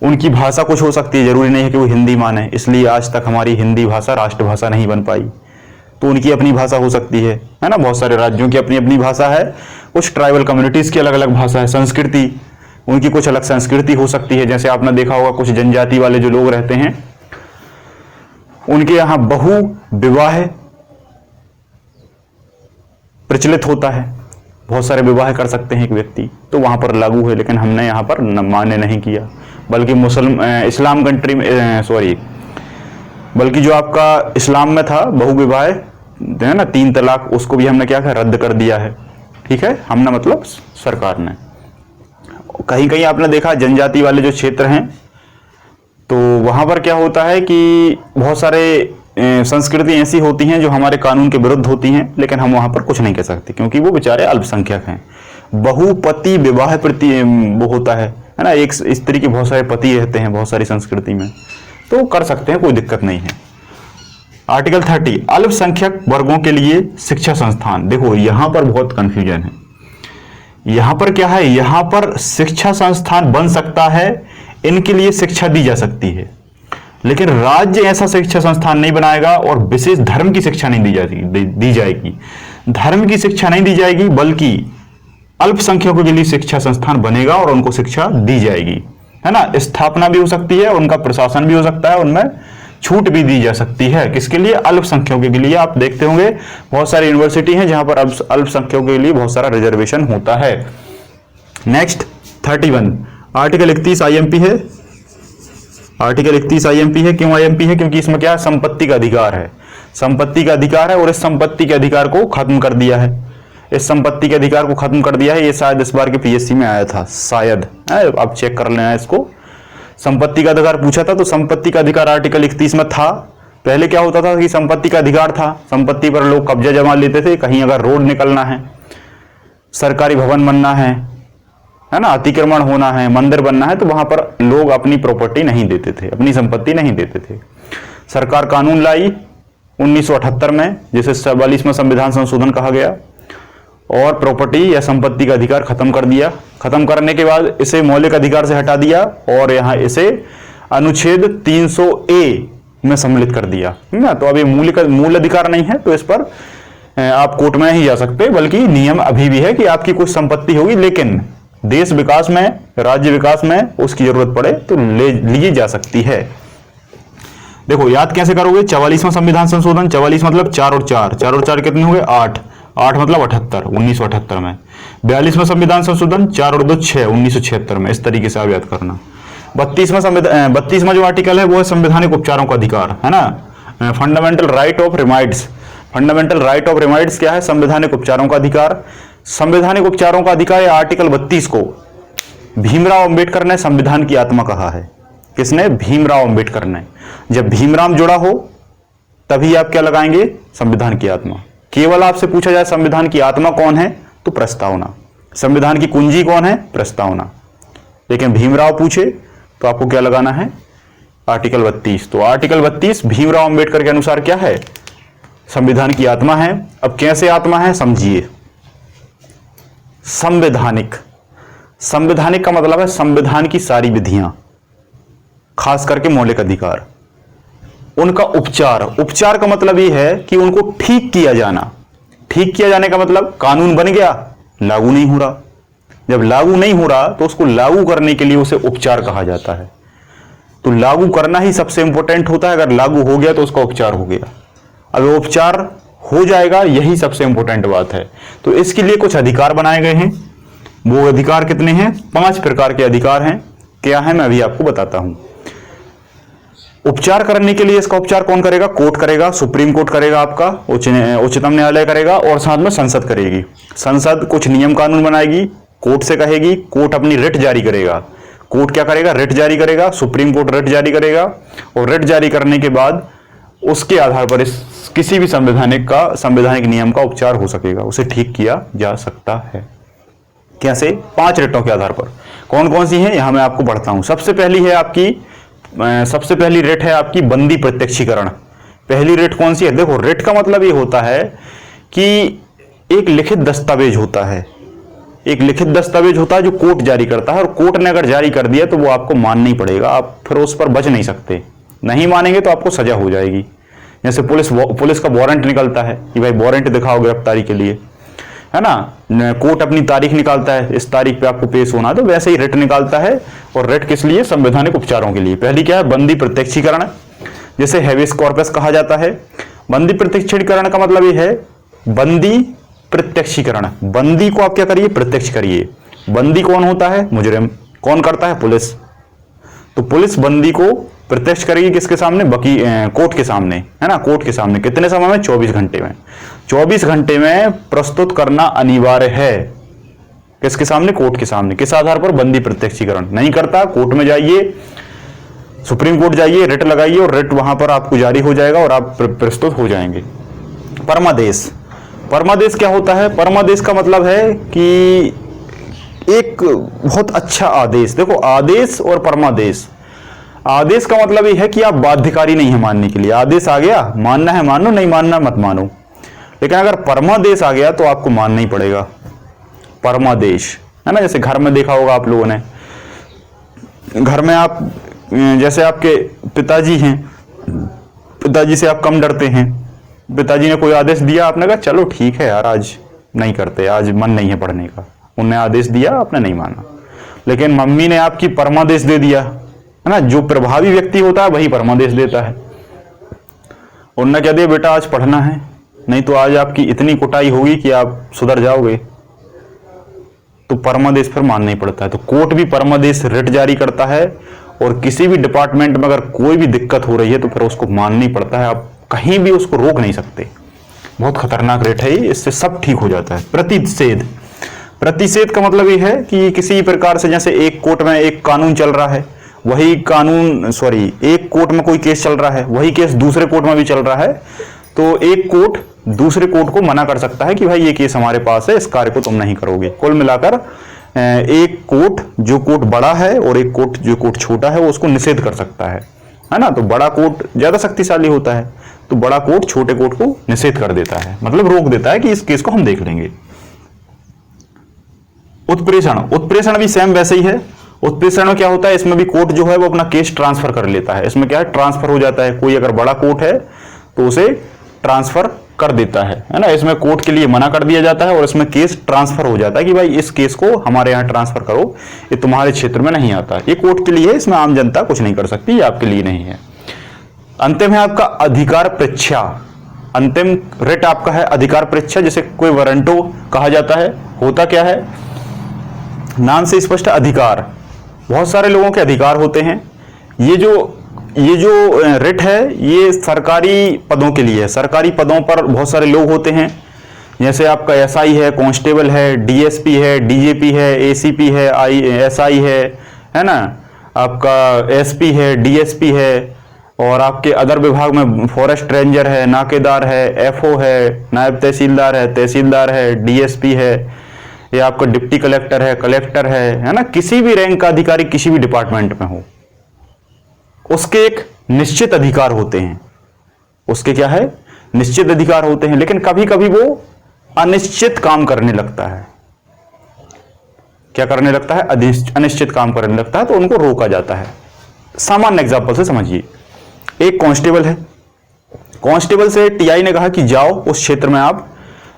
उनकी भाषा कुछ हो सकती है, जरूरी नहीं है कि वो हिंदी माने। इसलिए आज तक हमारी हिंदी भाषा राष्ट्रभाषा नहीं बन पाई। तो उनकी अपनी भाषा हो सकती है ना। बहुत सारे राज्यों की अपनी अपनी भाषा है, कुछ ट्राइबल कम्युनिटीज की अलग अलग भाषा है। संस्कृति, उनकी कुछ अलग संस्कृति हो सकती है। जैसे आपने देखा होगा कुछ जनजाति वाले जो लोग रहते हैं उनके यहाँ बहु विवाह प्रचलित होता है, बहुत सारे विवाह कर सकते हैं एक व्यक्ति, तो वहां पर लागू है। लेकिन हमने यहाँ पर मान्य नहीं किया, बल्कि इस्लाम कंट्री में बल्कि जो आपका इस्लाम में था बहुविवाह है ना, 3 तलाक, उसको भी हमने क्या किया, रद्द कर दिया है। ठीक है, हमने मतलब सरकार ने। कहीं कहीं आपने देखा जनजाति वाले जो क्षेत्र हैं तो वहां पर क्या होता है कि बहुत सारे संस्कृति ऐसी होती हैं जो हमारे कानून के विरुद्ध होती हैं, लेकिन हम वहां पर कुछ नहीं कह सकते क्योंकि वो बेचारे अल्पसंख्यक हैं। बहुपति विवाह प्रति वो होता है ना, एक स्त्री के बहुत सारे पति रहते हैं बहुत सारी संस्कृति में, तो कर सकते हैं, कोई दिक्कत नहीं है। आर्टिकल 30, अल्पसंख्यक वर्गों के लिए शिक्षा संस्थान। देखो यहां पर बहुत कंफ्यूजन है। यहां पर क्या है, यहां पर शिक्षा संस्थान बन सकता है, इनके लिए शिक्षा दी जा सकती है, लेकिन राज्य ऐसा शिक्षा संस्थान नहीं बनाएगा और विशेष धर्म की शिक्षा नहीं दी जाएगी। धर्म की शिक्षा नहीं दी जाएगी, बल्कि अल्पसंख्यकों के लिए शिक्षा संस्थान बनेगा और उनको शिक्षा दी जाएगी, है ना। स्थापना भी हो सकती है, उनका प्रशासन भी हो सकता है, उनमें छूट भी दी जा सकती है। किसके लिए, अल्पसंख्यकों के लिए। आप देखते होंगे बहुत सारी यूनिवर्सिटी हैं जहां पर अल्पसंख्यकों के लिए बहुत सारा रिजर्वेशन होता है। नेक्स्ट 31, आर्टिकल 31 IMP है। आर्टिकल 31 IMP है। क्यों IMP है, क्योंकि इसमें क्या है, संपत्ति का अधिकार है। संपत्ति का अधिकार है और इस संपत्ति के अधिकार को खत्म कर दिया है इस संपत्ति के अधिकार को खत्म कर दिया है। ये शायद इस बार के पीएससी में आया था, शायद आप चेक कर लेना इसको। संपत्ति का अधिकार पूछा था, तो संपत्ति का अधिकार आर्टिकल 31 में था। पहले क्या होता था कि संपत्ति का अधिकार था, संपत्ति पर लोग कब्जा जमा लेते थे। कहीं अगर रोड निकलना है, सरकारी भवन बनना है ना, अतिक्रमण होना है, मंदिर बनना है, तो वहां पर लोग अपनी प्रॉपर्टी नहीं देते थे, अपनी संपत्ति नहीं देते थे। सरकार कानून लाई 1978 में, जिसे 44वां संविधान संशोधन कहा गया, और प्रॉपर्टी या संपत्ति का अधिकार खत्म कर दिया। खत्म करने के बाद इसे मौलिक अधिकार से हटा दिया और यहां इसे अनुच्छेद 300A में सम्मिलित कर दिया ना। तो अब ये मूल अधिकार नहीं है, तो इस पर आप कोर्ट में नहीं जा सकते, बल्कि नियम अभी भी है कि आपकी कुछ संपत्ति होगी, लेकिन देश विकास में, राज्य विकास में उसकी जरूरत पड़े तो ली जा सकती है। देखो याद कैसे करोगे, 44वां संविधान संशोधन, 44 मतलब 4 और 4, 4 और 4 कितने हुए 8, 8 मतलब 78, 1978 में। 42वां संविधान संशोधन, 4 और 2 6, 1976 में। इस तरीके से आप याद करना। 32वां जो आर्टिकल है वो है संवैधानिक उपचारों का अधिकार, है ना, fundamental right of remits. Fundamental right of remits क्या है, संवैधानिक उपचारों का अधिकार। संवैधानिक उपचारों का अधिकार या आर्टिकल 32 को भीमराव अंबेडकर ने संविधान की आत्मा कहा है। किसने? भीमराव अंबेडकर ने। जब भीमराव जुड़ा हो तभी आप क्या लगाएंगे? संविधान की आत्मा। केवल आपसे पूछा जाए संविधान की आत्मा कौन है, तो प्रस्तावना। संविधान की कुंजी कौन है? प्रस्तावना। लेकिन भीमराव पूछे तो आपको क्या लगाना है? आर्टिकल 32। तो आर्टिकल 32 भीमराव अंबेडकर के अनुसार क्या है? संविधान की आत्मा है। अब कैसे आत्मा है समझिए। संवैधानिक, संवैधानिक का मतलब है संविधान की सारी विधियां, खास करके मौलिक अधिकार, उनका उपचार। उपचार का मतलब यह है कि उनको ठीक किया जाना। ठीक किया जाने का मतलब कानून बन गया, लागू नहीं हो रहा। जब लागू नहीं हो रहा तो उसको लागू करने के लिए उसे उपचार कहा जाता है। तो लागू करना ही सबसे इंपॉर्टेंट होता है। अगर लागू हो गया तो उसका उपचार हो गया। अब उपचार हो जाएगा, यही सबसे इंपॉर्टेंट बात है। तो इसके लिए कुछ अधिकार बनाए गए हैं। वो अधिकार कितने हैं? 5 प्रकार के अधिकार हैं। क्या है मैं अभी आपको बताता हूं। उपचार करने के लिए इसका उपचार कौन करेगा? कोर्ट करेगा, सुप्रीम कोर्ट करेगा, आपका उच्चतम न्यायालय करेगा, और साथ में संसद करेगी। संसद कुछ नियम कानून बनाएगी, कोर्ट से कहेगी, कोर्ट अपनी रिट जारी करेगा। कोर्ट क्या करेगा? रिट जारी करेगा। सुप्रीम कोर्ट रिट जारी करेगा, और रिट जारी करने के बाद उसके आधार पर इस किसी भी संवैधानिक नियम का उपचार हो सकेगा, उसे ठीक किया जा सकता है। कैसे? 5 रिटों के आधार पर। कौन कौन सी हैं यहां मैं आपको बढ़ता हूं। सबसे पहली रिट है आपकी बंदी प्रत्यक्षीकरण। पहली रिट कौन सी है? देखो, रिट का मतलब ये होता है कि एक लिखित दस्तावेज होता है। एक लिखित दस्तावेज होता है जो कोर्ट जारी करता है, और कोर्ट ने अगर जारी कर दिया तो वो आपको मानना ही पड़ेगा। आप फिर उस पर बच नहीं सकते। नहीं मानेंगे तो आपको सजा हो जाएगी। जैसे पुलिस का वारंट निकलता है कि भाई वारंट दिखाओ गिरफ्तारी के लिए, है ना। कोर्ट अपनी तारीख निकालता है, इस तारीख पे आपको पेश होना, तो वैसे ही रिट निकालता है। और रिट किस लिए? संवैधानिक उपचारों के लिए। पहली क्या है? बंदी प्रत्यक्षीकरण, जिसे हेबियस कॉर्पस कहा जाता है। बंदी प्रत्यक्षीकरण का मतलब ये है बंदी प्रत्यक्षीकरण। बंदी को आप क्या करिए? प्रत्यक्ष करिए। बंदी कौन होता है? मुजरिम। कौन करता है? पुलिस। तो पुलिस बंदी को प्रत्यक्ष करेगी किसके सामने? कोर्ट के सामने, है ना। कोर्ट के सामने कितने समय में? 24 घंटे में। 24 घंटे में प्रस्तुत करना अनिवार्य है। किसके सामने? कोर्ट के सामने। किस आधार पर? बंदी प्रत्यक्षीकरण। नहीं करता, कोर्ट में जाइए, सुप्रीम कोर्ट जाइए, रिट लगाइए, और रिट वहां पर आपको जारी हो जाएगा और आप प्रस्तुत हो जाएंगे। परमादेश। परमादेश क्या होता है? परमादेश का मतलब है कि एक बहुत अच्छा आदेश। देखो, आदेश और परमादेश। आदेश का मतलब यह है कि आप बाध्यकारी नहीं है मानने के लिए। आदेश आ गया, मानना है मानो, नहीं मानना मत मानो। लेकिन अगर परमादेश आ गया तो आपको मानना ही पड़ेगा। परमादेश, है ना। जैसे घर में देखा होगा आप लोगों ने, घर में आप, जैसे आपके पिताजी हैं, पिताजी से आप कम डरते हैं। पिताजी ने कोई आदेश दिया, आपने कहा चलो ठीक है यार, आज नहीं करते, आज मन नहीं है पढ़ने का। उन्होंने आदेश दिया, आपने नहीं माना। लेकिन मम्मी ने आपकी परमादेश दे दिया, है ना। जो प्रभावी व्यक्ति होता है वही परमादेश देता है। उन्होंने क्या दिया? बेटा आज पढ़ना है, नहीं तो आज आपकी इतनी कुटाई होगी कि आप सुधर जाओगे। तो परमादेश फिर मानना ही पड़ता है। तो कोर्ट भी परमादेश रिट जारी करता है, और किसी भी डिपार्टमेंट में अगर कोई भी दिक्कत हो रही है तो फिर उसको मानना ही पड़ता है। आप कहीं भी उसको रोक नहीं सकते। बहुत खतरनाक रेट है ये, इससे सब ठीक हो जाता है। प्रतिषेध, प्रतिषेध का मतलब ये है कि किसी प्रकार से जैसे एक कोर्ट में एक कानून चल रहा है, वही कानून एक कोर्ट में कोई केस चल रहा है, वही केस दूसरे कोर्ट में भी चल रहा है, तो एक कोर्ट दूसरे कोर्ट को मना कर सकता है कि भाई ये केस हमारे पास है, इस कार्य को तुम नहीं करोगे। कुल मिलाकर एक कोर्ट जो कोर्ट बड़ा है और एक कोर्ट जो कोर्ट छोटा है वो उसको निषेध कर सकता है ना। तो बड़ा कोर्ट ज्यादा शक्तिशाली होता है, तो बड़ा कोर्ट छोटे कोर्ट को निषेध कर देता है, मतलब रोक देता है कि इस केस को हम देख लेंगे। उत्प्रेषण, उत्प्रेषण भी सेम वैसे ही है। उत्प्रेषण में क्या होता है, इसमें भी कोर्ट जो है वो अपना केस ट्रांसफर कर लेता है। इसमें क्या है, ट्रांसफर हो जाता है, कोई अगर बड़ा कोर्ट है तो उसे ट्रांसफर कर देता है ना। इसमें कोर्ट के लिए मना कर दिया जाता है और इसमें केस ट्रांसफर हो जाता है कि भाई इस केस को हमारे यहाँ ट्रांसफर करो, ये तुम्हारे क्षेत्र में नहीं आता। ये कोर्ट के लिए है, इसमें आम जनता कुछ नहीं कर सकती, ये आपके लिए नहीं है। अंतिम है आपका अधिकार परीक्षा। अंतिम रिट आपका है अधिकार परीक्षा, जिसे कोई वारंटो कहा जाता है। होता क्या है, नाम से स्पष्ट अधिकार, बहुत सारे लोगों के अधिकार होते हैं। ये जो रिट है ये सरकारी पदों के लिए है। सरकारी पदों पर बहुत सारे लोग होते हैं, जैसे आपका एसआई है, कांस्टेबल है, डीएसपी है, डीजेपी है, एसीपी है, एसआई है ना, आपका एसपी है, डीएसपी है, और आपके अदर विभाग में फॉरेस्ट रेंजर है, नाकेदार है, एफओ है, नायब तहसीलदार है, डीएसपी है, ये आपका डिप्टी कलेक्टर है ना। किसी भी रैंक का अधिकारी किसी भी डिपार्टमेंट में हो, उसके एक निश्चित अधिकार होते हैं। उसके क्या है, निश्चित अधिकार होते हैं, लेकिन कभी कभी वो अनिश्चित काम करने लगता है। क्या करने लगता है, अनिश्चित काम करने लगता है, तो उनको रोका जाता है। सामान्य एग्जाम्पल से समझिए, एक कांस्टेबल है, कांस्टेबल से टीआई ने कहा कि जाओ उस क्षेत्र में आप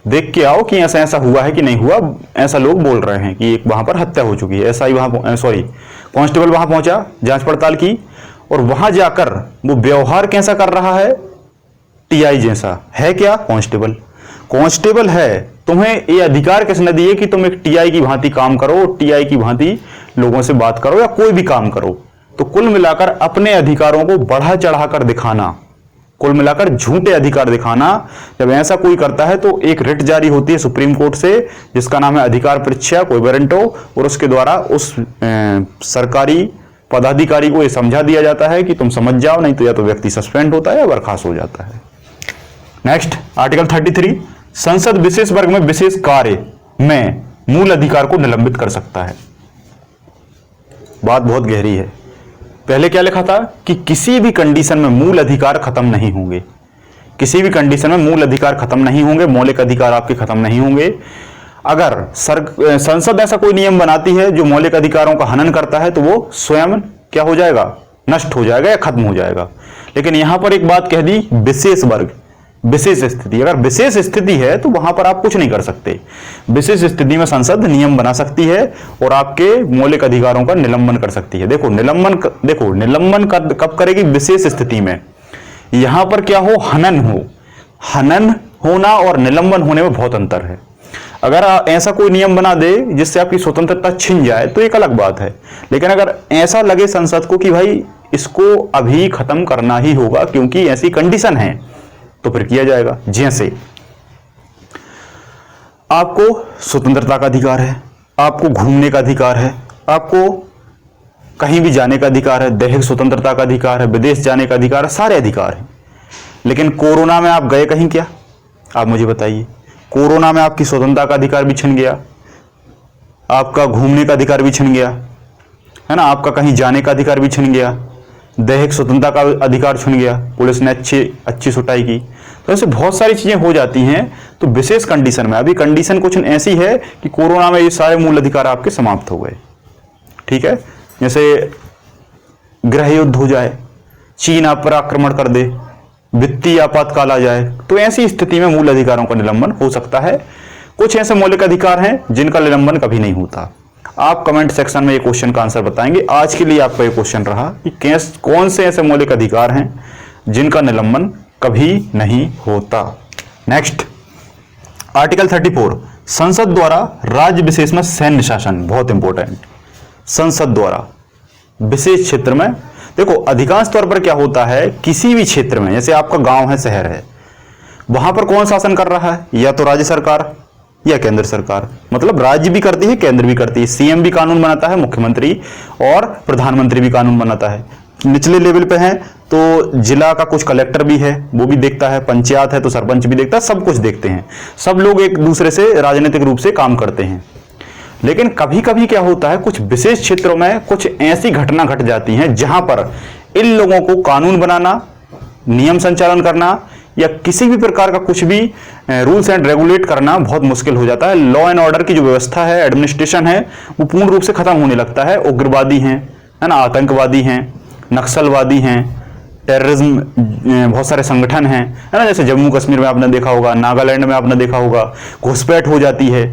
देख के आओ कि ऐसा ऐसा हुआ है कि नहीं हुआ, ऐसा लोग बोल रहे हैं कि एक वहां पर हत्या हो चुकी है। एसआई कांस्टेबल वहां पहुंचा, जांच पड़ताल की, और वहां जाकर वो व्यवहार कैसा कर रहा है, टीआई जैसा है। क्या, कांस्टेबल है, तुम्हें ये अधिकार किसने दिए कि तुम एक टीआई की भांति काम करो, टीआई की भांति लोगों से बात करो या कोई भी काम करो। तो कुल मिलाकर अपने अधिकारों को बढ़ा चढ़ाकर दिखाना, कुल मिलाकर झूठे अधिकार दिखाना, जब ऐसा कोई करता है तो एक रिट जारी होती है सुप्रीम कोर्ट से, जिसका नाम है अधिकार परीक्षा, कोई वारंटो, और उसके द्वारा उस सरकारी पदाधिकारी को यह समझा दिया जाता है कि तुम समझ जाओ, नहीं तो या तो व्यक्ति सस्पेंड होता है या बर्खास्त हो जाता है। नेक्स्ट, आर्टिकल 33, संसद विशेष वर्ग में विशेष कार्य में मूल अधिकार को निलंबित कर सकता है। बात बहुत गहरी है। पहले क्या लिखा था कि किसी भी कंडीशन में मूल अधिकार खत्म नहीं होंगे, किसी भी कंडीशन में मूल अधिकार खत्म नहीं होंगे, मौलिक अधिकार आपके खत्म नहीं होंगे। अगर संसद ऐसा कोई नियम बनाती है जो मौलिक अधिकारों का हनन करता है तो वो स्वयं क्या हो जाएगा, नष्ट हो जाएगा या खत्म हो जाएगा। लेकिन यहां पर एक बात कह दी, विशेष वर्ग, विशेष स्थिति, अगर विशेष स्थिति है तो वहां पर आप कुछ नहीं कर सकते। विशेष स्थिति में संसद नियम बना सकती है और आपके मौलिक अधिकारों का निलंबन कर सकती है। देखो निलंबन कब करेगी, विशेष स्थिति में। यहां पर क्या हो, हनन होना और निलंबन होने में बहुत अंतर है। अगर ऐसा कोई नियम बना दे जिससे आपकी स्वतंत्रता छिन जाए तो एक अलग बात है, लेकिन अगर ऐसा लगे संसद को कि भाई इसको अभी खत्म करना ही होगा क्योंकि ऐसी कंडीशन है, तो फिर किया जाएगा। जैसे आपको स्वतंत्रता का अधिकार है, आपको घूमने का अधिकार है, आपको कहीं भी जाने का अधिकार है, दैहिक स्वतंत्रता का अधिकार है, विदेश जाने का अधिकार है, सारे अधिकार हैं। लेकिन कोरोना में आप गए कहीं क्या, आप मुझे बताइए। कोरोना में आपकी स्वतंत्रता का अधिकार भी छिन गया, आपका घूमने का अधिकार भी छिन गया, है ना, आपका कहीं जाने का अधिकार भी छिन गया, दैहिक स्वतंत्रता का अधिकार छिन गया, पुलिस ने अच्छी सुटाई की। तो ऐसे बहुत सारी चीजें हो जाती हैं। तो विशेष कंडीशन में, अभी कंडीशन कुछ ऐसी है कि कोरोना में ये सारे मूल अधिकार आपके समाप्त हो गए, ठीक है। जैसे गृह युद्ध हो जाए, चीन आप पर आक्रमण कर दे, वित्तीय आपातकाल आ जाए, तो ऐसी स्थिति में मूल अधिकारों का निलंबन हो सकता है। कुछ ऐसे मौलिक अधिकार हैं जिनका निलंबन कभी नहीं होता। आप कमेंट सेक्शन में ये क्वेश्चन का आंसर बताएंगे। आज के लिए आपका ये क्वेश्चन रहा कि कौन से ऐसे मौलिक अधिकार हैं जिनका निलंबन कभी नहीं होता। नेक्स्ट, आर्टिकल 34, संसद द्वारा राज्य विशेष में सैन्य शासन, बहुत इंपॉर्टेंट। संसद द्वारा विशेष क्षेत्र में, देखो अधिकांश तौर पर क्या होता है, किसी भी क्षेत्र में, जैसे आपका गांव है, शहर है, वहां पर कौन शासन कर रहा है? या तो राज्य सरकार या केंद्र सरकार। मतलब राज्य भी करती है, केंद्र भी करती है। सीएम भी कानून बनाता है, मुख्यमंत्री और प्रधानमंत्री भी कानून बनाता है। निचले लेवल पे है तो जिला का कुछ कलेक्टर भी है, वो भी देखता है। पंचायत है तो सरपंच भी देखता है। सब कुछ देखते हैं। सब लोग एक दूसरे से राजनीतिक रूप से काम करते हैं। लेकिन कभी कभी क्या होता है, कुछ विशेष क्षेत्रों में कुछ ऐसी घटना घट जाती हैं जहां पर इन लोगों को कानून बनाना, नियम संचालन करना या किसी भी प्रकार का कुछ भी रूल्स एंड रेगुलेट करना बहुत मुश्किल हो जाता है। लॉ एंड ऑर्डर की जो व्यवस्था है, एडमिनिस्ट्रेशन है, वो पूर्ण रूप से खत्म होने लगता है। उग्रवादी हैं, है ना, आतंकवादी हैं, नक्सलवादी हैं, टेररिज्म, बहुत सारे संगठन हैं, है ना। जैसे जम्मू कश्मीर में आपने देखा होगा, नागालैंड में आपने देखा होगा, घुसपैठ हो जाती है।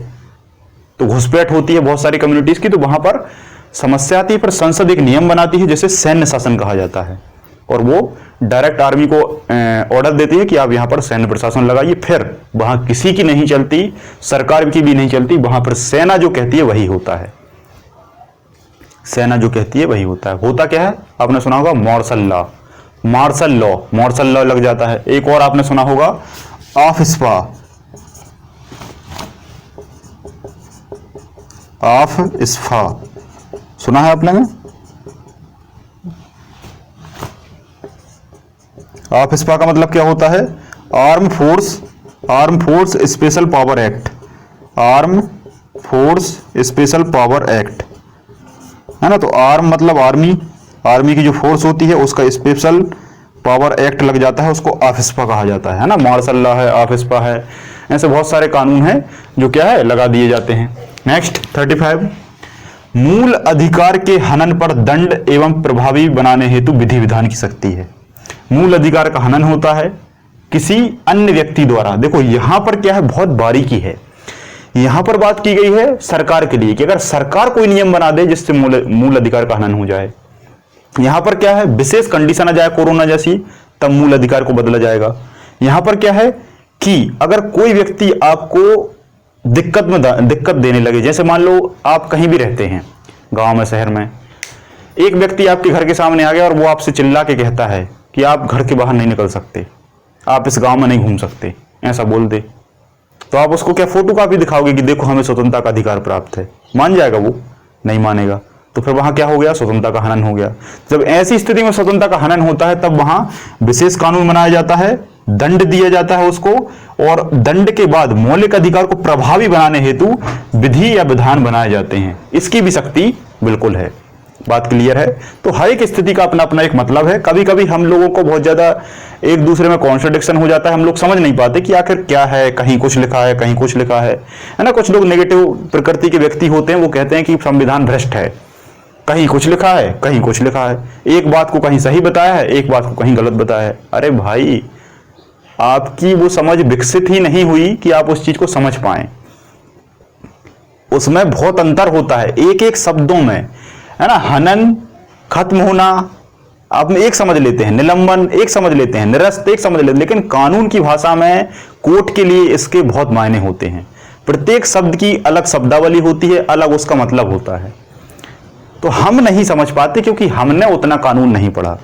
तो घुसपैठ होती है बहुत सारी कम्युनिटीज की, तो वहां पर समस्या आती है। पर संसद एक नियम बनाती है जिसे सैन्य शासन कहा जाता है, और वो डायरेक्ट आर्मी को ऑर्डर देती है कि आप यहां पर सैन्य प्रशासन लगाइए। फिर वहां किसी की नहीं चलती, सरकार की भी नहीं चलती, वहां पर सेना जो कहती है वही होता है। सेना जो कहती है वही होता है। होता क्या है, आपने सुना होगा martial law, martial law, martial law लग जाता है। एक और आपने सुना होगा ऑफिसपा, ऑफ इस्फा, सुना है आपने? ऑफ इस्फा का मतलब क्या होता है? Arm force special power act, arm force special power act, है ना। तो आर्म मतलब आर्मी, आर्मी की जो फोर्स होती है उसका स्पेशल पावर एक्ट लग जाता है, उसको ऑफिसपा कहा जाता है ना। मार्शल लॉ है, ऑफिसपा है, ऐसे बहुत सारे कानून हैं जो क्या है, लगा दिए जाते हैं। नेक्स्ट 35, मूल अधिकार के हनन पर दंड एवं प्रभावी बनाने हेतु विधि विधान की शक्ति है। मूल अधिकार का हनन होता है किसी अन्य व्यक्ति द्वारा। देखो यहां पर क्या है, बहुत बारीकी है। यहां पर बात की गई है सरकार के लिए कि अगर सरकार कोई नियम बना दे जिससे मूल अधिकार का हनन हो जाए। यहां पर क्या है, विशेष कंडीशन आ जाए कोरोना जैसी, तब मूल अधिकार को बदला जाएगा। यहां पर क्या है कि अगर कोई व्यक्ति आपको दिक्कत देने लगे, जैसे मान लो आप कहीं भी रहते हैं, गांव में, शहर में, एक व्यक्ति आपके घर के सामने आ गया और वो आपसे चिल्ला के कहता है कि आप घर के बाहर नहीं निकल सकते, आप इस गांव में नहीं घूम सकते, ऐसा बोल दे, तो आप उसको क्या फोटो कॉपी दिखाओगे कि देखो हमें स्वतंत्रता का अधिकार प्राप्त है? मान जाएगा वो? नहीं मानेगा। तो फिर वहां क्या हो गया, स्वतंत्रता का हनन हो गया। जब ऐसी स्थिति में स्वतंत्रता का हनन होता है तब वहां विशेष कानून बनाया जाता है, दंड दिया जाता है उसको, और दंड के बाद मौलिक अधिकार को प्रभावी बनाने हेतु विधि या विधान बनाए जाते हैं। इसकी भी शक्ति बिल्कुल है। बात क्लियर है? तो हर एक स्थिति का अपना अपना एक मतलब है। कभी कभी हम लोगों को बहुत ज्यादा एक दूसरे में कॉन्ट्रडिक्शन हो जाता है, हम लोग समझ नहीं पाते कि आखिर क्या है, कहीं कुछ लिखा है, कहीं कुछ लिखा है ना। कुछ लोग नेगेटिव प्रकृति के व्यक्ति होते हैं, वो कहते हैं कि संविधान भ्रष्ट है, कहीं कुछ लिखा है, कहीं कुछ लिखा है, एक बात को कहीं सही बताया है, एक बात को कहीं गलत बताया है। अरे भाई, आपकी वो समझ विकसित ही नहीं हुई कि आप उस चीज को समझ पाए। उसमें बहुत अंतर होता है एक एक शब्दों में, है ना। हनन, खत्म होना आप एक समझ लेते हैं, निलंबन एक समझ लेते हैं, निरस्त एक समझ लेते हैं, लेकिन कानून की भाषा में कोर्ट के लिए इसके बहुत मायने होते हैं। प्रत्येक शब्द की अलग शब्दावली होती है, अलग उसका मतलब होता है। तो हम नहीं समझ पाते क्योंकि हमने उतना कानून नहीं पढ़ा,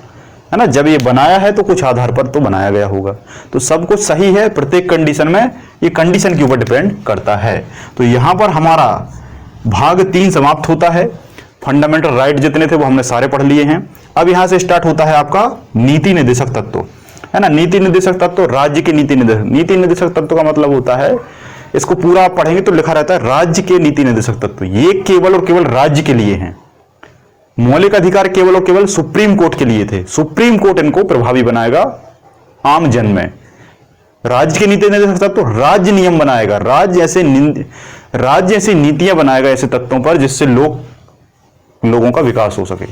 है ना। जब ये बनाया है तो कुछ आधार पर तो बनाया गया होगा। तो सब कुछ सही है प्रत्येक कंडीशन में, ये कंडीशन के ऊपर डिपेंड करता है। तो यहां पर हमारा भाग 3 समाप्त होता है। फंडामेंटल राइट जितने थे वो हमने सारे पढ़ लिए हैं। अब यहां से स्टार्ट होता है आपका नीति निर्देशक तत्व, है ना। नीति निर्देशक तत्व, राज्य के नीति निर्देशक तत्व का मतलब होता है, इसको पूरा आप पढ़ेंगे तो लिखा रहता है राज्य के नीति निर्देशक तत्व। ये केवल और केवल राज्य के लिए हैं। मौलिक अधिकार केवल और केवल सुप्रीम कोर्ट के लिए थे। सुप्रीम कोर्ट इनको प्रभावी बनाएगा आम जन में। राज्य के नीति निर्देशक तत्व, राज्य नियम बनाएगा, राज्य ऐसी नीतियां बनाएगा ऐसे तत्वों पर जिससे लोगों का विकास हो सके।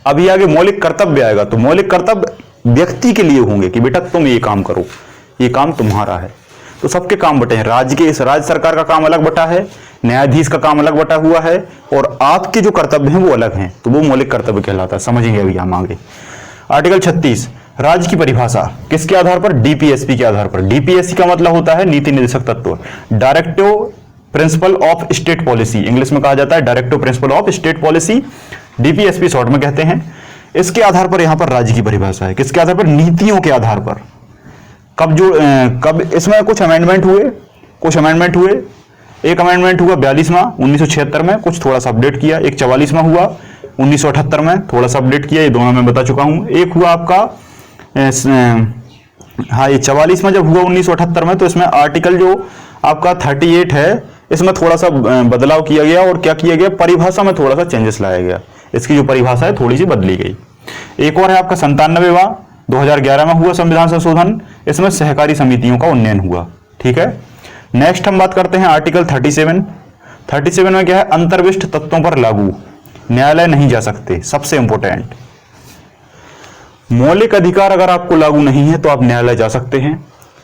अभी आगे मौलिक कर्तव्य आएगा, तो मौलिक कर्तव्य व्यक्ति के लिए होंगे कि बेटा तुम ये काम करो, ये काम तुम्हारा है। तो सबके काम बटे हैं। राज्य सरकार का काम अलग बटा है, न्यायाधीश का काम अलग बटा हुआ है, और आपके जो कर्तव्य हैं वो अलग हैं। तो वो मौलिक कर्तव्य कहलाता है। समझेंगे अभी हम आगे। आर्टिकल 36, राज्य की परिभाषा किसके आधार पर? डीपीएसपी के आधार पर। डीपीएसपी का मतलब होता है नीति निर्देशक तत्व, directive principle of state policy, English में कहा जाता है directive principle of state policy, DPSP short में कहते हैं। इसके आधार पर यहां पर राज्य की परिभाषा है। किसके आधार पर? नीतियों के आधार पर। कब इसमें कुछ अमेंडमेंट हुए। एक अमेंडमेंट हुआ 42वां 1976 में, कुछ थोड़ा सा अपडेट किया। एक 44वां हुआ 1978 में, थोड़ा सा अपडेट किया। ये दोनों मैं बता चुका हूं। एक हुआ आपका हाँ, ये 44वां जब हुआ 1978 में, तो इसमें आर्टिकल जो आपका 38 है, इसमें थोड़ा सा बदलाव किया गया। और क्या किया गया, परिभाषा में थोड़ा सा चेंजेस लाया गया। इसकी जो परिभाषा है थोड़ी सी बदली गई। एक और है आपका 97वां 2011 में हुआ संविधान संशोधन, इसमें सहकारी समितियों का उन्नयन हुआ। ठीक है, नेक्स्ट हम बात करते हैं आर्टिकल 37 में क्या है, अंतर्विष्ट तत्वों पर लागू न्यायालय नहीं जा सकते। सबसे इंपॉर्टेंट, मौलिक अधिकार अगर आपको लागू नहीं है तो आप न्यायालय जा सकते हैं।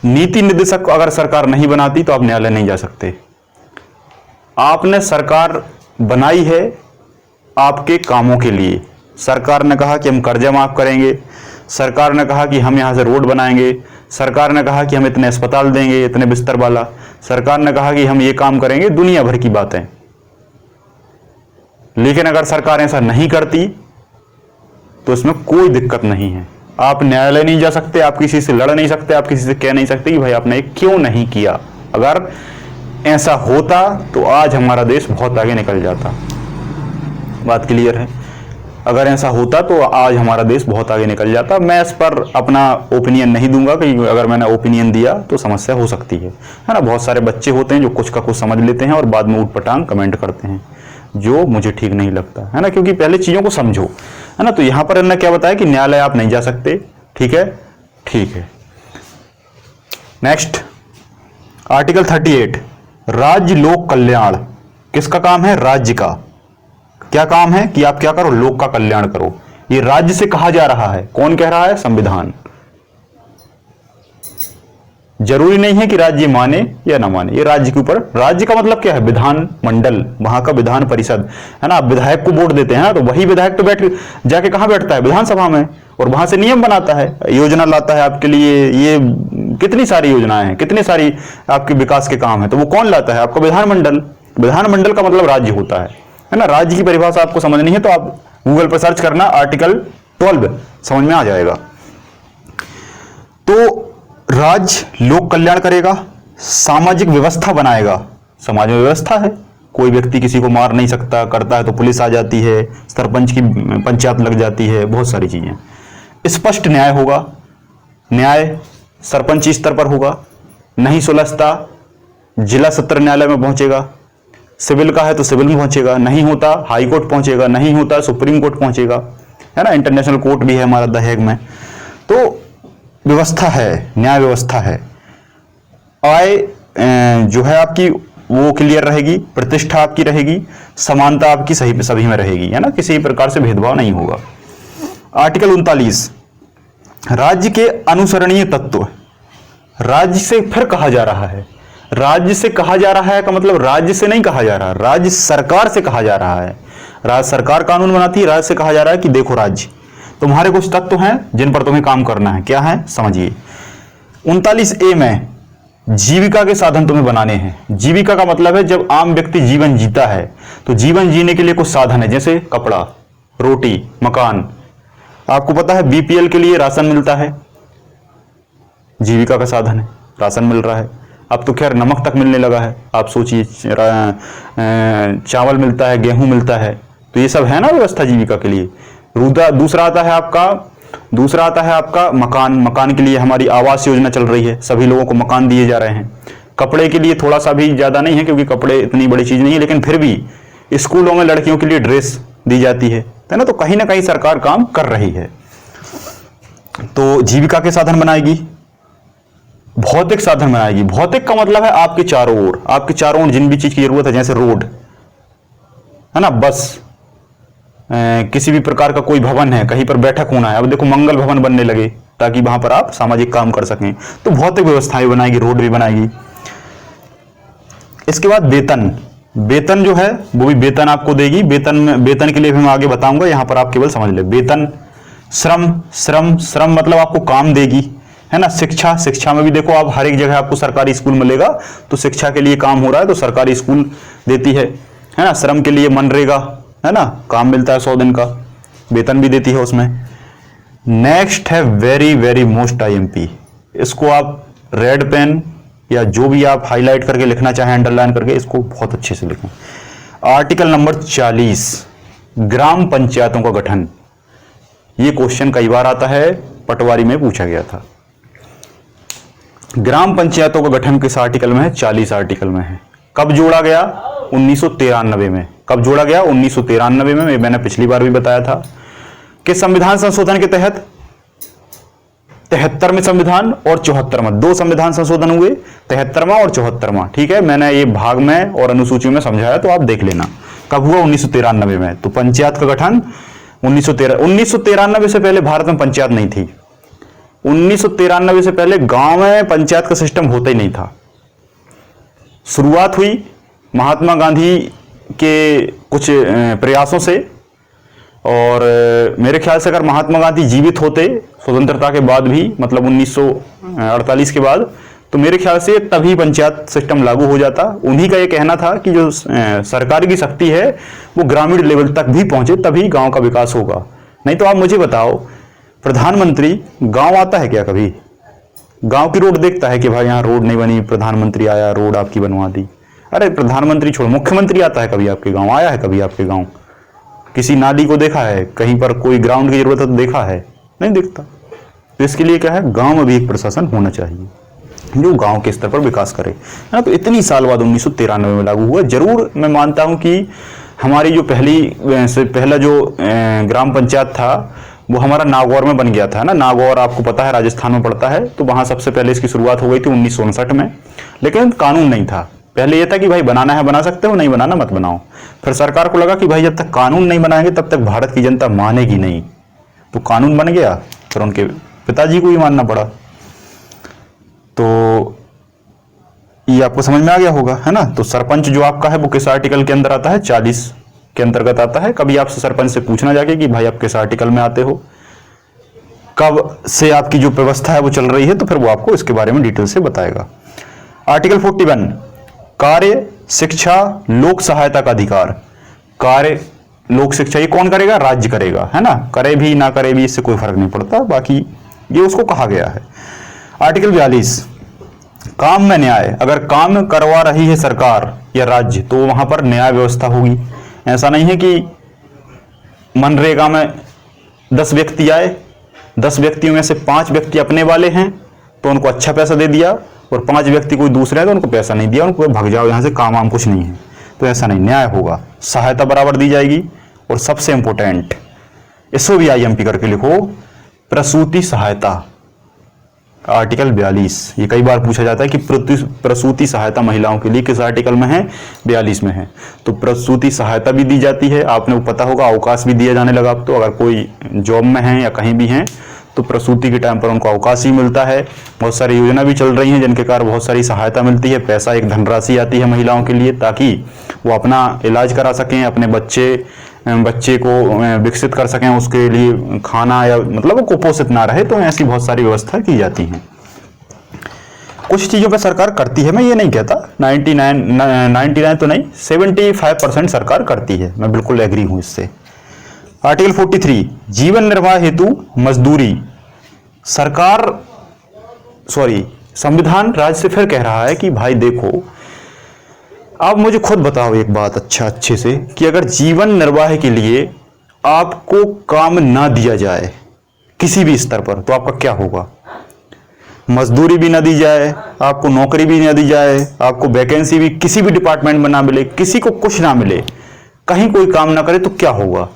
नीति निर्देशक अगर सरकार नहीं बनाती तो आप न्यायालय नहीं जा सकते। आपने सरकार बनाई है आपके कामों के लिए। सरकार ने कहा कि हम कर्जा माफ करेंगे, सरकार ने कहा कि हम यहां से रोड बनाएंगे, सरकार ने कहा कि हम इतने अस्पताल देंगे, इतने बिस्तर वाला, सरकार ने कहा कि हम ये काम करेंगे, दुनिया भर की बातें। लेकिन अगर सरकार ऐसा नहीं करती तो इसमें कोई दिक्कत नहीं है। आप न्यायालय नहीं जा सकते, आप किसी से लड़ नहीं सकते, आप किसी से कह नहीं सकते कि भाई आपने ये क्यों नहीं किया। अगर ऐसा होता तो आज हमारा देश बहुत आगे निकल जाता। बात क्लियर है? अगर ऐसा होता तो आज हमारा देश बहुत आगे निकल जाता। मैं इस पर अपना ओपिनियन नहीं दूंगा कि अगर मैंने ओपिनियन दिया तो समस्या हो सकती है ना। बहुत सारे बच्चे होते हैं जो कुछ का कुछ समझ लेते हैं और बाद में ऊटपटांग कमेंट करते हैं, जो मुझे ठीक नहीं लगता है ना, क्योंकि पहले चीजों को समझो, है ना। तो यहां पर इन्होंने क्या बताया कि न्यायालय आप नहीं जा सकते। ठीक है, ठीक है। नेक्स्ट आर्टिकल 38, राज्य लोक कल्याण। किसका काम है? राज्य का। क्या काम है कि आप क्या करो? लोक का कल्याण करो। ये राज्य से कहा जा रहा है। कौन कह रहा है? संविधान। जरूरी नहीं है कि राज्य माने या ना माने, ये राज्य के ऊपर। राज्य का मतलब क्या है? विधान मंडल, वहां का विधान परिषद, है ना। आप विधायक को वोट देते हैं ना, तो वही विधायक तो बैठ जाके कहां बैठता है? विधानसभा में, और वहां से नियम बनाता है, योजना लाता है आपके लिए। ये कितनी सारी योजनाएं हैं, कितनी सारी आपके विकास के काम है, तो वो कौन लाता है? आपका विधानमंडल। विधानमंडल का मतलब राज्य होता है ना। राज्य की परिभाषा आपको समझनी है तो आप गूगल पर सर्च करना, आर्टिकल 12 समझ में आ जाएगा। तो राज्य लोक कल्याण करेगा, सामाजिक व्यवस्था बनाएगा। समाज में व्यवस्था है, कोई व्यक्ति किसी को मार नहीं सकता, करता है तो पुलिस आ जाती है, सरपंच की पंचायत लग जाती है, बहुत सारी चीजें। स्पष्ट न्याय होगा, न्याय सरपंची स्तर पर होगा, नहीं सुलझता जिला सत्र न्यायालय में पहुंचेगा, सिविल का है तो सिविल में पहुंचेगा, नहीं होता हाई कोर्ट पहुंचेगा, नहीं होता सुप्रीम कोर्ट पहुंचेगा, है ना। इंटरनेशनल कोर्ट भी है हमारा द हेग में। तो व्यवस्था है, न्याय व्यवस्था है। आय जो है आपकी वो क्लियर रहेगी, प्रतिष्ठा आपकी रहेगी, समानता आपकी सही सभी में रहेगी, है ना। किसी प्रकार से भेदभाव नहीं होगा। आर्टिकल 39, राज्य के अनुसरणीय तत्व। राज्य से फिर कहा जा रहा है, राज्य से कहा जा रहा है का मतलब राज्य से नहीं कहा जा रहा, राज्य सरकार से कहा जा रहा है। राज्य सरकार कानून बनाती है, राज्य से कहा जा रहा है कि देखो राज्य, तुम्हारे कुछ तत्व हैं जिन पर तुम्हें काम करना है। क्या है? समझिए। 39A में जीविका के साधन तुम्हें बनाने हैं। जीविका का मतलब है जब आम व्यक्ति जीवन जीता है तो जीवन जीने के लिए कुछ साधन है, जैसे कपड़ा, रोटी, मकान। आपको पता है बीपीएल के लिए राशन मिलता है, जीविका का साधन है, राशन मिल रहा है। अब तो खैर नमक तक मिलने लगा है। आप सोचिए, चावल मिलता है, गेहूं मिलता है, तो ये सब है ना व्यवस्था जीविका के लिए। दूसरा आता है आपका मकान। मकान के लिए हमारी आवास योजना चल रही है, सभी लोगों को मकान दिए जा रहे हैं। कपड़े के लिए थोड़ा सा भी ज्यादा नहीं है, क्योंकि कपड़े इतनी बड़ी चीज नहीं है, लेकिन फिर भी स्कूलों में लड़कियों के लिए ड्रेस दी जाती है ना। तो कहीं ना कहीं सरकार काम कर रही है। तो जीविका के साधन बनाएगी, भौतिक साधन बनाएगी। भौतिक का मतलब है आपके चारों ओर जिन भी चीज की जरूरत है, जैसे रोड, है ना, बस, किसी भी प्रकार का कोई भवन है, कहीं पर बैठक होना है। अब देखो मंगल भवन बनने लगे ताकि वहां पर आप सामाजिक काम कर सकें। तो भौतिक व्यवस्थाएं बनाएगी, रोड भी बनाएगी। इसके बाद वेतन जो है वो भी वेतन आपको देगी। वेतन के लिए भी मैं आगे बताऊंगा, यहां पर आप केवल समझ ले। वेतन, श्रम मतलब आपको काम देगी, है ना। शिक्षा में भी देखो आप, हर एक जगह आपको सरकारी स्कूल मिलेगा, तो शिक्षा के लिए काम हो रहा है तो सरकारी स्कूल देती है ना। श्रम के लिए मनरेगा, है ना, काम मिलता है 100 दिन का, वेतन भी देती है उसमें। नेक्स्ट है वेरी वेरी मोस्ट आईएमपी, इसको आप रेड पेन या जो भी आप हाईलाइट करके लिखना चाहें, अंडरलाइन करके, इसको बहुत अच्छे से लिखें। आर्टिकल नंबर 40, ग्राम पंचायतों का गठन। ये क्वेश्चन कई बार आता है, पटवारी में पूछा गया था। ग्राम पंचायतों का गठन किस आर्टिकल में है? 40 आर्टिकल में है। कब जोड़ा गया? 1993 में। कब जोड़ा गया? 1993 में। मैंने पिछली बार भी बताया था कि संविधान संशोधन के तहत 73वें संविधान और 74वां, 2 संविधान संशोधन हुए, 73वां और 74वां। ठीक है, मैंने ये भाग में और अनुसूची में समझाया, तो आप देख लेना। कब हुआ? 1993 में। तो पंचायत का गठन 1993 से पहले भारत में पंचायत नहीं थी। 1993 से पहले गांव में पंचायत का सिस्टम होता ही नहीं था। शुरुआत हुई महात्मा गांधी के कुछ प्रयासों से, और मेरे ख्याल से अगर महात्मा गांधी जीवित होते स्वतंत्रता के बाद भी, मतलब 1948 के बाद, तो मेरे ख्याल से तभी पंचायत सिस्टम लागू हो जाता। उन्हीं का ये कहना था कि जो सरकार की शक्ति है वो ग्रामीण लेवल तक भी पहुंचे, तभी गांव का विकास होगा। नहीं तो आप मुझे बताओ, प्रधानमंत्री गांव आता है क्या कभी? गांव की रोड देखता है कि भाई यहाँ रोड नहीं बनी, प्रधानमंत्री आया रोड आपकी बनवा दी? अरे प्रधानमंत्री छोड़, मुख्यमंत्री आता है कभी आपके गांव? आया है कभी आपके गांव? किसी नाली को देखा है? कहीं पर कोई ग्राउंड की जरूरत है तो देखा है? नहीं दिखता। तो इसके लिए क्या है, गांव में भी एक प्रशासन होना चाहिए जो गांव के स्तर पर विकास करे, है ना। तो इतनी साल बाद 1993 में लागू हुआ। जरूर मैं मानता हूं कि हमारी जो पहला जो ग्राम पंचायत था वो हमारा नागौर में बन गया था ना। नागौर आपको पता है राजस्थान में पड़ता है, तो वहां सबसे पहले इसकी शुरुआत हो गई थी 1959 में। लेकिन कानून नहीं था। पहले यह था कि भाई बनाना है बना सकते हो, नहीं बनाना मत बनाओ। फिर सरकार को लगा कि भाई जब तक कानून नहीं बनाएंगे तब तक भारत की जनता मानेगी नहीं, तो कानून बन गया। फिर उनके पिताजी को ही मानना पड़ा। तो ये आपको समझ में आ गया होगा, है ना। तो सरपंच जो आपका है वो किस आर्टिकल के अंदर आता है? 40 के अंतर्गत आता है। कभी आपसे सरपंच से पूछना जाके कि भाई आप किस आर्टिकल में आते हो, कब से आपकी जो व्यवस्था है वो चल रही है, तो फिर वो आपको इसके बारे में डिटेल से बताएगा। आर्टिकल 41, कार्य शिक्षा लोक सहायता का अधिकार। कार्य लोक शिक्षा ये कौन करेगा? राज्य करेगा, है ना। करे भी ना करे भी इससे कोई फर्क नहीं पड़ता, बाकी ये उसको कहा गया है। आर्टिकल 42, काम में न्याय। अगर काम करवा रही है सरकार या राज्य तो वहां पर न्याय व्यवस्था होगी। ऐसा नहीं है कि मनरेगा में 10 व्यक्ति आए, 10 व्यक्तियों में से 5 व्यक्ति अपने वाले हैं तो उनको अच्छा पैसा दे दिया, और 5 व्यक्ति कोई दूसरे हैं तो उनको पैसा नहीं दिया, उनको भाग जाओ यहाँ से, काम वाम कुछ नहीं है। तो ऐसा नहीं, न्याय होगा, सहायता बराबर दी जाएगी। और सबसे इंपॉर्टेंट, इसको भी IMP करके लिखो, प्रसूति सहायता। आर्टिकल 42, ये कई बार पूछा जाता है कि प्रसूति सहायता महिलाओं के लिए किस आर्टिकल में है? 42 में है। तो प्रसूति सहायता भी दी जाती है। आपने पता होगा अवकाश भी दिया जाने लगा अब तो, अगर कोई जॉब में है या कहीं भी हैं तो प्रसूति के टाइम पर उनको अवकाश ही मिलता है। बहुत सारी योजना भी चल रही हैं जिनके कारण बहुत सारी सहायता मिलती है, पैसा, एक धनराशि आती है महिलाओं के लिए, ताकि वो अपना इलाज करा सकें, अपने बच्चे को विकसित कर सकें, उसके लिए खाना या मतलब वो कुपोषित ना रहे। तो ऐसी बहुत सारी व्यवस्था की जाती हैं। कुछ चीज़ों पर सरकार करती है, मैं ये नहीं कहता 99 तो नहीं, 75% सरकार करती है, मैं बिल्कुल एग्री हूं इससे। आर्टिकल 43, जीवन निर्वाह हेतु मजदूरी। संविधान राज्य से फिर कह रहा है कि भाई देखो, आप मुझे खुद बताओ एक बात अच्छे से, कि अगर जीवन निर्वाह के लिए आपको काम ना दिया जाए किसी भी स्तर पर तो आपका क्या होगा? मजदूरी भी ना दी जाए, आपको नौकरी भी ना दी जाए, आपको वैकेंसी भी किसी भी डिपार्टमेंट में ना मिले, किसी को कुछ ना मिले, कहीं कोई काम ना करे, तो क्या होगा?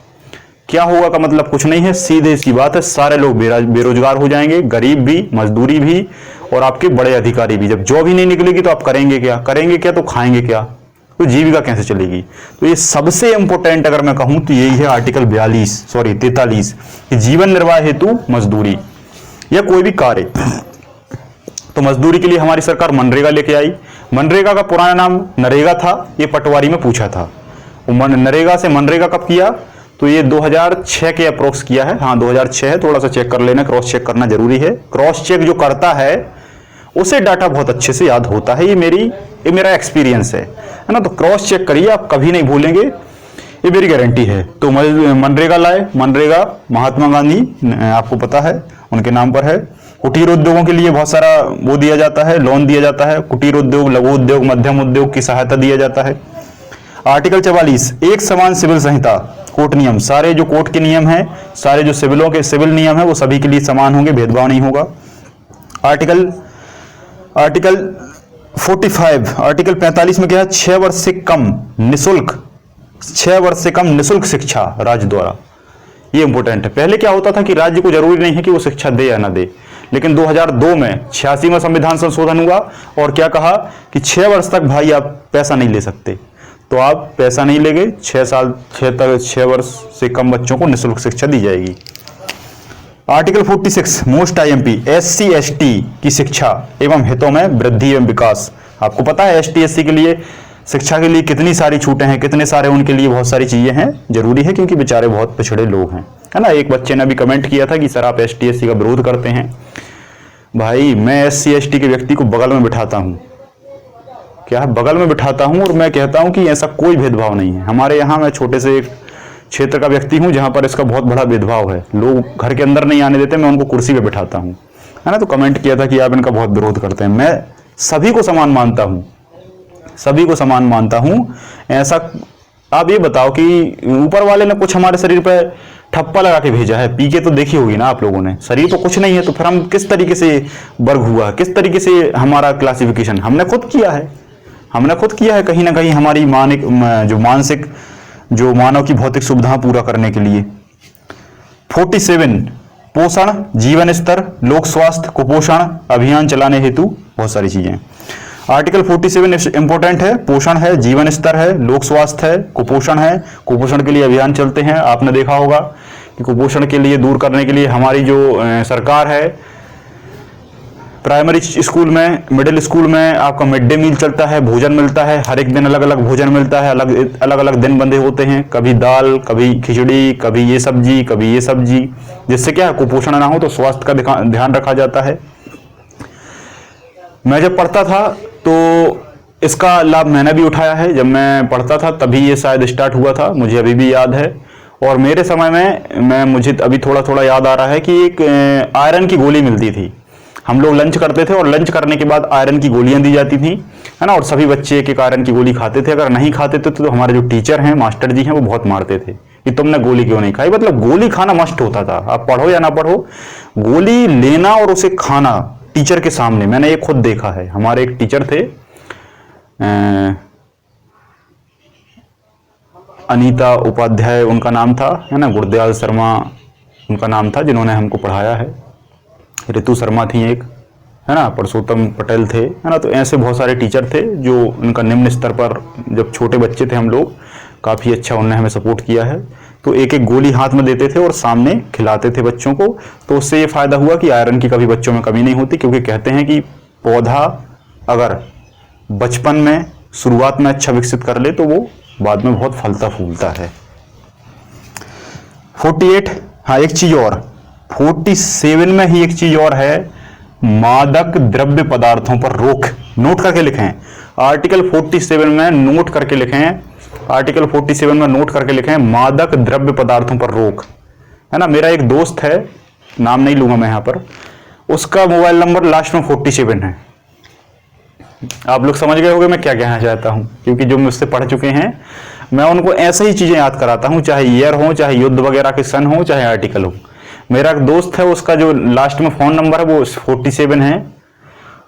क्या होगा का मतलब कुछ नहीं है, सीधे इसकी बात है, सारे लोग बेरोजगार हो जाएंगे, गरीब भी, मजदूरी भी, और आपके बड़े अधिकारी भी। जब जॉब ही नहीं निकलेगी तो आप करेंगे क्या? तो खाएंगे क्या? तो जीविका कैसे चलेगी? तो ये सबसे इंपॉर्टेंट अगर मैं कहूं तो यही है आर्टिकल 43 कि जीवन निर्वाह हेतु मजदूरी या कोई भी कार्य। तो मजदूरी के लिए हमारी सरकार मनरेगा लेके आई। मनरेगा का पुराना नाम नरेगा था, ये पटवारी में पूछा था। नरेगा से मनरेगा कब किया? तो ये 2006 के अप्रोक्स किया है। हाँ 2006 है, थोड़ा सा चेक कर लेना, क्रॉस चेक करना जरूरी है। क्रॉस चेक जो करता है उसे डाटा बहुत अच्छे से याद होता है, ये मेरा एक्सपीरियंस है ना। तो क्रॉस चेक करिए, आप कभी नहीं भूलेंगे, ये मेरी गारंटी है। तो मनरेगा लाए, मनरेगा महात्मा गांधी आपको पता है उनके नाम पर है, कुटीर उद्योगों के लिए बहुत सारा वो दिया जाता है, लोन दिया जाता है। कुटीर उद्योग, लघु उद्योग, मध्यम उद्योग की सहायता दिया जाता है। आर्टिकल 44, एक समान सिविल संहिता, कोर्ट नियम, सारे जो कोर्ट के नियम हैं, सारे जो सिविलों के सिविल नियम है वो सभी के लिए समान होंगे, भेदभाव नहीं होगा। आर्टिकल 45, आर्टिकल 45 में क्या है, 6 वर्ष से कम निशुल्क, 6 वर्ष से कम निशुल्क शिक्षा राज्य द्वारा। ये इंपॉर्टेंट है। पहले क्या होता था कि राज्य को जरूरी नहीं है कि वो शिक्षा दे या ना दे, लेकिन 2002 में 86वां संविधान संशोधन हुआ और क्या कहा कि 6 वर्ष तक भाई आप पैसा नहीं ले सकते, तो आप पैसा नहीं लेंगे, 6 वर्ष से कम बच्चों को निःशुल्क शिक्षा दी जाएगी। Article 46, most IMP, SC ST की शिक्षा एवं हितों में वृद्धि एवं विकास। आपको पता है ST SC के लिए शिक्षा के लिए कितनी सारी छूटें हैं, कितने सारे उनके लिए बहुत सारी चीजें हैं, जरूरी है क्योंकि बेचारे बहुत पिछड़े लोग हैं, है ना। एक बच्चे ने अभी कमेंट किया था कि सर आप ST SC का विरोध करते हैं। भाई मैं SC ST के व्यक्ति को बगल में बिठाता हूँ, क्या बगल में बिठाता हूँ, और मैं कहता हूँ कि ऐसा कोई भेदभाव नहीं है हमारे यहाँ। मैं छोटे से एक क्षेत्र का व्यक्ति हूँ जहाँ पर इसका बहुत बड़ा भेदभाव है, लोग घर के अंदर नहीं आने देते, मैं उनको कुर्सी पे बिठाता हूँ, है ना। तो कमेंट किया था कि आप इनका बहुत विरोध करते हैं। मैं सभी को समान मानता हूँ, सभी को समान मानता हूँ। ऐसा आप ये बताओ कि ऊपर वाले ने कुछ हमारे शरीर पर ठप्पा लगा के भेजा है, पी के तो देखी होगी ना आप लोगों ने, शरीर तो कुछ नहीं है, तो फिर हम किस तरीके से वर्ग हुआ, किस तरीके से हमारा क्लासिफिकेशन हमने खुद किया है, हमने खुद किया है कहीं ना कहीं हमारी मानसिक जो मानव की भौतिक सुविधा पूरा करने के लिए। 47, पोषण, जीवन स्तर, लोक स्वास्थ्य, कुपोषण अभियान चलाने हेतु बहुत सारी चीजें। आर्टिकल 47 इंपॉर्टेंट है, पोषण है, जीवन स्तर है, लोक स्वास्थ्य है, कुपोषण है। कुपोषण के लिए अभियान चलते हैं, आपने देखा होगा कि कुपोषण के लिए दूर करने के लिए हमारी जो सरकार है, प्राइमरी स्कूल में, मिडिल स्कूल में आपका मिड डे मील चलता है, भोजन मिलता है, हर एक दिन अलग अलग भोजन मिलता है, अलग अलग दिन बंधे होते हैं, कभी दाल, कभी खिचड़ी, कभी ये सब्जी, कभी ये सब्जी, जिससे क्या है कुपोषण ना हो, तो स्वास्थ्य का ध्यान रखा जाता है। मैं जब पढ़ता था तो इसका लाभ मैंने भी उठाया है, जब मैं पढ़ता था तभी ये शायद स्टार्ट हुआ था, मुझे अभी भी याद है। और मेरे समय में मुझे अभी थोड़ा थोड़ा याद आ रहा है कि एक आयरन की गोली मिलती थी, हम लोग लंच करते थे और लंच करने के बाद आयरन की गोलियां दी जाती थी, है ना, और सभी बच्चे एक एक आयरन की गोली खाते थे। अगर नहीं खाते थे तो हमारे जो टीचर हैं, मास्टर जी हैं, वो बहुत मारते थे कि तुमने गोली क्यों नहीं खाई। मतलब गोली खाना मस्ट होता था, आप पढ़ो या ना पढ़ो, गोली लेना और उसे खाना टीचर के सामने, मैंने ये खुद देखा है। हमारे एक टीचर थे, अनीता उपाध्याय उनका नाम था, है ना, गुरदयाल शर्मा उनका नाम था, जिन्होंने हमको पढ़ाया है, ऋतु शर्मा थी एक, है ना, परसोत्तम पटेल थे, है ना। तो ऐसे बहुत सारे टीचर थे जो उनका निम्न स्तर पर, जब छोटे बच्चे थे हम लोग, काफ़ी अच्छा उन्होंने हमें सपोर्ट किया है। तो एक एक गोली हाथ में देते थे और सामने खिलाते थे बच्चों को, तो उससे ये फायदा हुआ कि आयरन की कभी बच्चों में कमी नहीं होती, क्योंकि कहते हैं कि पौधा अगर बचपन में शुरुआत में अच्छा विकसित कर ले तो वो बाद में बहुत फलता फूलता है। 48, हाँ एक चीज और, 47 में ही एक चीज और है, मादक द्रव्य पदार्थों पर रोक। नोट करके लिखें, आर्टिकल 47 में नोट करके लिखें, आर्टिकल 47 में नोट करके लिखें, मादक द्रव्य पदार्थों पर रोक, है ना। मेरा एक दोस्त है, नाम नहीं लूंगा मैं यहां पर, उसका मोबाइल नंबर लास्ट में 47 है। आप लोग समझ गए होंगे मैं क्या कहना चाहता हूं, क्योंकि जो मुझसे पढ़ चुके हैं मैं उनको ऐसे ही चीजें याद कराता हूं, चाहे ईयर हो, चाहे युद्ध वगैरह के सन हो, चाहे आर्टिकल हो। मेरा एक दोस्त है, उसका जो लास्ट में फोन नंबर है वो 47 है,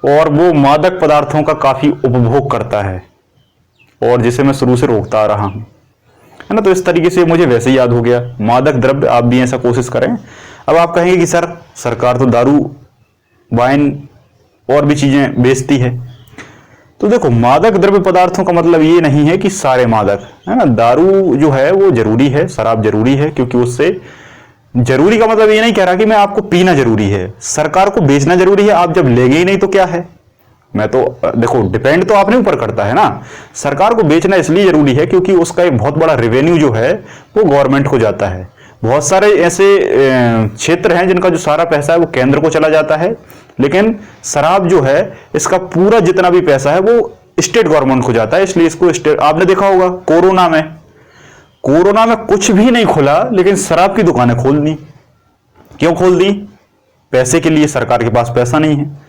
और वो मादक पदार्थों का काफी उपभोग करता है, और जिसे मैं शुरू से रोकता आ रहा हूं, है ना। तो इस तरीके से मुझे वैसे ही याद हो गया, मादक द्रव्य। आप भी ऐसा कोशिश करें। अब आप कहेंगे कि सर सरकार तो दारू, वाइन और भी चीजें बेचती है, तो देखो मादक द्रव्य पदार्थों का मतलब ये नहीं है कि सारे मादक, है ना। दारू जो है वो जरूरी है, शराब जरूरी है, क्योंकि उससे, जरूरी का मतलब ये नहीं कह रहा कि मैं आपको पीना जरूरी है, सरकार को बेचना जरूरी है। आप जब लेंगे ही नहीं तो क्या है, मैं तो देखो डिपेंड तो अपने ऊपर करता है ना। सरकार को बेचना इसलिए जरूरी है क्योंकि उसका एक बहुत बड़ा रेवेन्यू जो है वो गवर्नमेंट को जाता है। बहुत सारे ऐसे क्षेत्र हैं जिनका जो सारा पैसा है वो केंद्र को चला जाता है, लेकिन शराब जो है इसका पूरा जितना भी पैसा है वो स्टेट गवर्नमेंट को जाता है, इसलिए इसको स्टेट। आपने देखा होगा कोरोना में कुछ भी नहीं खुला, लेकिन शराब की दुकानें खोल दी। क्यों खोल दी? पैसे के लिए सरकार के पास पैसा नहीं है।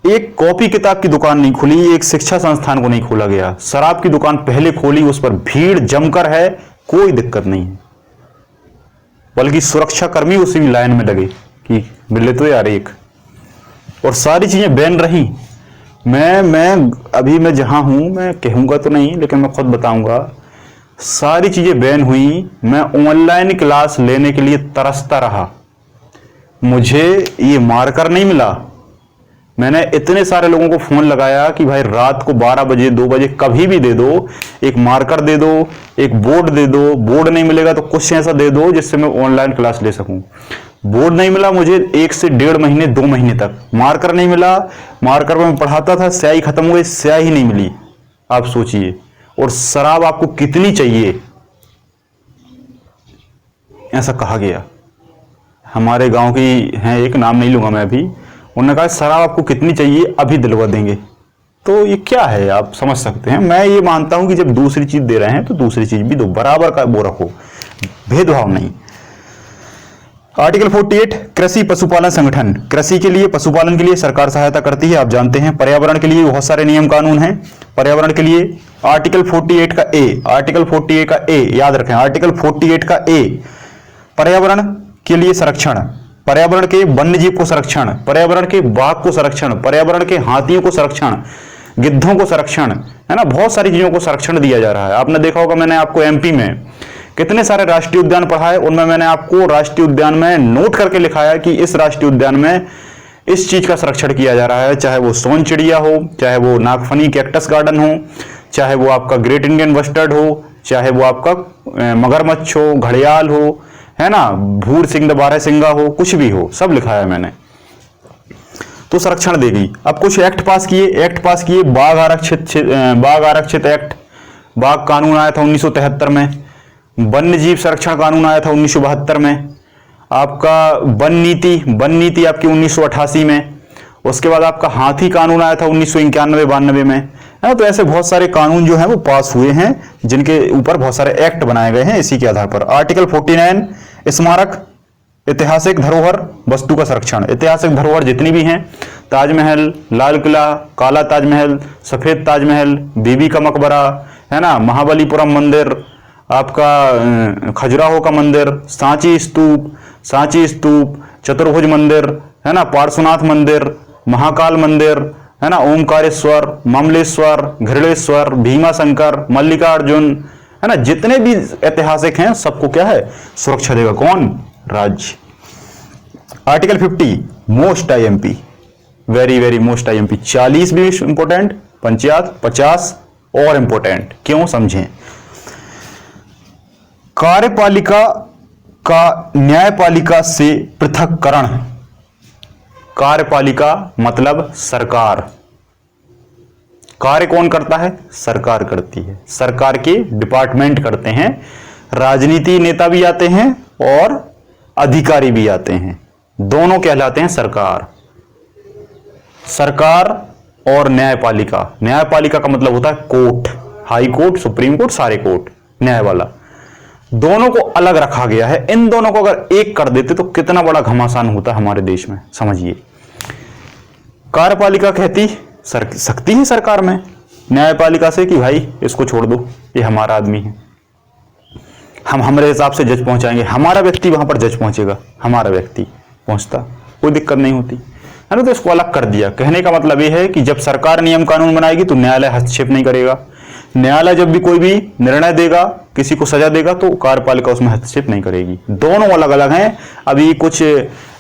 एक कॉपी किताब की दुकान नहीं खुली, एक शिक्षा संस्थान को नहीं खोला गया। शराब की दुकान पहले खोली, उस पर भीड़ जमकर है, कोई दिक्कत नहीं है, बल्कि सुरक्षा कर्मी उसी लाइन में लगे कि मिले तो यार एक। और सारी चीजें बैन रही। मैं जहां हूं, मैं कहूंगा तो नहीं लेकिन मैं खुद बताऊंगा, सारी चीजें बैन हुई। मैं ऑनलाइन क्लास लेने के लिए तरसता रहा, मुझे ये मार्कर नहीं मिला। मैंने इतने सारे लोगों को फोन लगाया कि भाई रात को 12 बजे 2 बजे कभी भी दे दो, एक मार्कर दे दो, एक बोर्ड दे दो। बोर्ड नहीं मिलेगा तो कुछ ऐसा दे दो जिससे मैं ऑनलाइन क्लास ले सकूं। बोर्ड नहीं मिला मुझे 1 से 1.5 महीने 2 महीने तक। मार्कर नहीं मिला, मार्कर में पढ़ाता था, स्याही खत्म हो गई, स्याही नहीं मिली। आप सोचिए। और शराब आपको कितनी चाहिए, ऐसा कहा गया। हमारे गांव की हैं, एक नाम नहीं लूंगा मैं अभी, उन्होंने कहा शराब आपको कितनी चाहिए, अभी दिलवा देंगे। तो ये क्या है, आप समझ सकते हैं। मैं ये मानता हूं कि जब दूसरी चीज दे रहे हैं तो दूसरी चीज भी दो, बराबर का वो रखो, भेदभाव नहीं। आर्टिकल 48 कृषि पशुपालन संगठन। कृषि के लिए, पशुपालन के लिए सरकार सहायता करती है, आप जानते हैं। पर्यावरण के लिए बहुत सारे नियम कानून हैं। पर्यावरण के लिए आर्टिकल 48 का ए, आर्टिकल 48 का ए याद रखें, आर्टिकल 48 का ए, पर्यावरण के लिए संरक्षण, पर्यावरण के वन्य जीव को संरक्षण, पर्यावरण के बाघ को संरक्षण, पर्यावरण के हाथियों को संरक्षण, गिद्धों को संरक्षण, है ना, बहुत सारी चीजों को संरक्षण दिया जा रहा है। आपने देखा होगा, मैंने आपको एमपी में कितने सारे राष्ट्रीय उद्यान पढ़ाए, उनमें मैंने आपको राष्ट्रीय उद्यान में नोट करके लिखा है कि इस राष्ट्रीय उद्यान में इस चीज का संरक्षण किया जा रहा है, चाहे वो सोन चिड़िया हो, चाहे वो नागफनी कैक्टस गार्डन हो, चाहे वो आपका ग्रेट इंडियन बस्टर्ड हो, चाहे वो आपका मगरमच्छ हो, घड़ियाल हो, है ना, भूर सिंह बारहसिंगा हो, कुछ भी हो, सब लिखा है मैंने। तो संरक्षण देगी। अब कुछ एक्ट पास किए, बाघ आरक्षित एक्ट, बाघ कानून आया था 1973 में, वन्य जीव संरक्षण कानून आया था 1972 में, आपका वन नीति आपकी 1988 में, उसके बाद आपका हाथी कानून आया था 1991-92 में, है ना। तो ऐसे बहुत सारे कानून जो हैं वो पास हुए हैं, जिनके ऊपर बहुत सारे एक्ट बनाए गए हैं इसी के आधार पर। आर्टिकल 49 स्मारक, ऐतिहासिक धरोहर वस्तु का संरक्षण। ऐतिहासिक धरोहर जितनी भी हैं, ताजमहल, लाल किला, काला ताजमहल, सफेद ताजमहल, बीबी का मकबरा, है ना, महाबलीपुरम मंदिर, आपका खजुराहो का मंदिर, सांची स्तूप, चतुर्भुज मंदिर, है ना, पार्श्वनाथ मंदिर, महाकाल मंदिर, है ना, ओमकारेश्वर, ममलेश्वर, घृणेश्वर, भीमाशंकर, मल्लिकार्जुन, है ना, जितने भी ऐतिहासिक हैं सबको क्या है, सुरक्षा देगा कौन, राज्य। Article 50 most IMP, very very most IMP, 40 भी इंपोर्टेंट, 50 और इंपोर्टेंट, क्यों समझें। कार्यपालिका का न्यायपालिका से पृथककरण। कार्यपालिका मतलब सरकार, कार्य कौन करता है, सरकार करती है, सरकार के डिपार्टमेंट करते हैं, राजनीति नेता भी आते हैं और अधिकारी भी आते हैं, दोनों कहलाते हैं सरकार। सरकार और न्यायपालिका, न्यायपालिका का मतलब होता है court, high court, supreme court, सारे कोर्ट, न्याय वाला, दोनों को अलग रखा गया है। इन दोनों को अगर एक कर देते तो कितना बड़ा घमासान होता हमारे देश में, समझिए। कार्यपालिका कहती सकती है सरकार में न्यायपालिका से कि भाई इसको छोड़ दो, ये हमारा आदमी है, हम हमारे हिसाब से जज पहुंचाएंगे, हमारा व्यक्ति वहां पर जज पहुंचेगा, हमारा व्यक्ति पहुंचता, कोई दिक्कत नहीं होती, है ना। तो इसको अलग कर दिया। कहने का मतलब ये है कि जब सरकार नियम कानून बनाएगी तो न्यायालय हस्तक्षेप नहीं करेगा। न्यायालय जब भी कोई भी निर्णय देगा, किसी को सजा देगा, तो कार्यपालिका उसमें हस्तक्षेप नहीं करेगी। दोनों अलग अलग हैं। अभी कुछ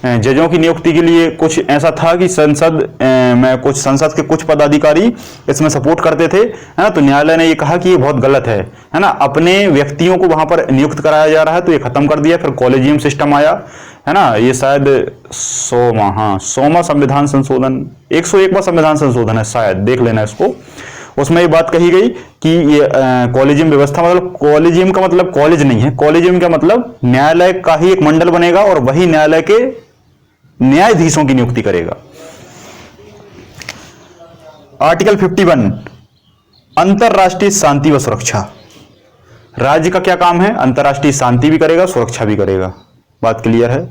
जजों की नियुक्ति के लिए कुछ ऐसा था कि संसद के कुछ पदाधिकारी इसमें सपोर्ट करते थे, है ना। तो न्यायालय ने ये कहा कि ये बहुत गलत है ना, अपने व्यक्तियों को वहां पर नियुक्त कराया जा रहा है, तो ये खत्म कर दिया। फिर कॉलेजियम सिस्टम आया, है ना, ये शायद 100वां संविधान संशोधन, 101वां संविधान संशोधन है शायद, देख लेना इसको। उसमें ये बात कही गई कि ये कॉलेजियम व्यवस्था, मतलब कॉलेजियम का मतलब कॉलेज नहीं है, कॉलेजियम का मतलब न्यायालय का ही एक मंडल बनेगा और वही न्यायालय के न्यायाधीशों की नियुक्ति करेगा। आर्टिकल 51 अंतरराष्ट्रीय शांति व सुरक्षा। राज्य का क्या काम है, अंतरराष्ट्रीय शांति भी करेगा, सुरक्षा भी करेगा, बात क्लियर है।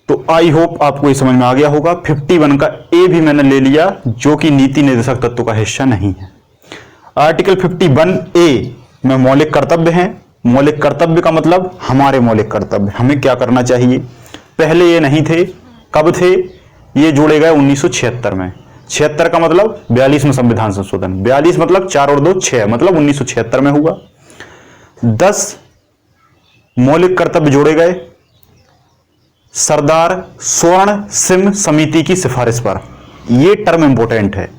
तो आई होप आपको ये समझ में आ गया होगा। 51 का ए भी मैंने ले लिया, जो कि नीति निर्देशक तत्व का हिस्सा नहीं है। आर्टिकल 51 ए में मौलिक कर्तव्य हैं। मौलिक कर्तव्य का मतलब हमारे मौलिक कर्तव्य, हमें क्या करना चाहिए। पहले ये नहीं थे, कब थे? ये जोड़े गए 1976 में। 76 का मतलब 42 में संविधान संशोधन, 42 मतलब 4 और 2 6, मतलब 1976 में हुआ। 10 मौलिक कर्तव्य जोड़े गए सरदार स्वर्ण सिंह समिति की सिफारिश पर। यह टर्म इंपोर्टेंट है,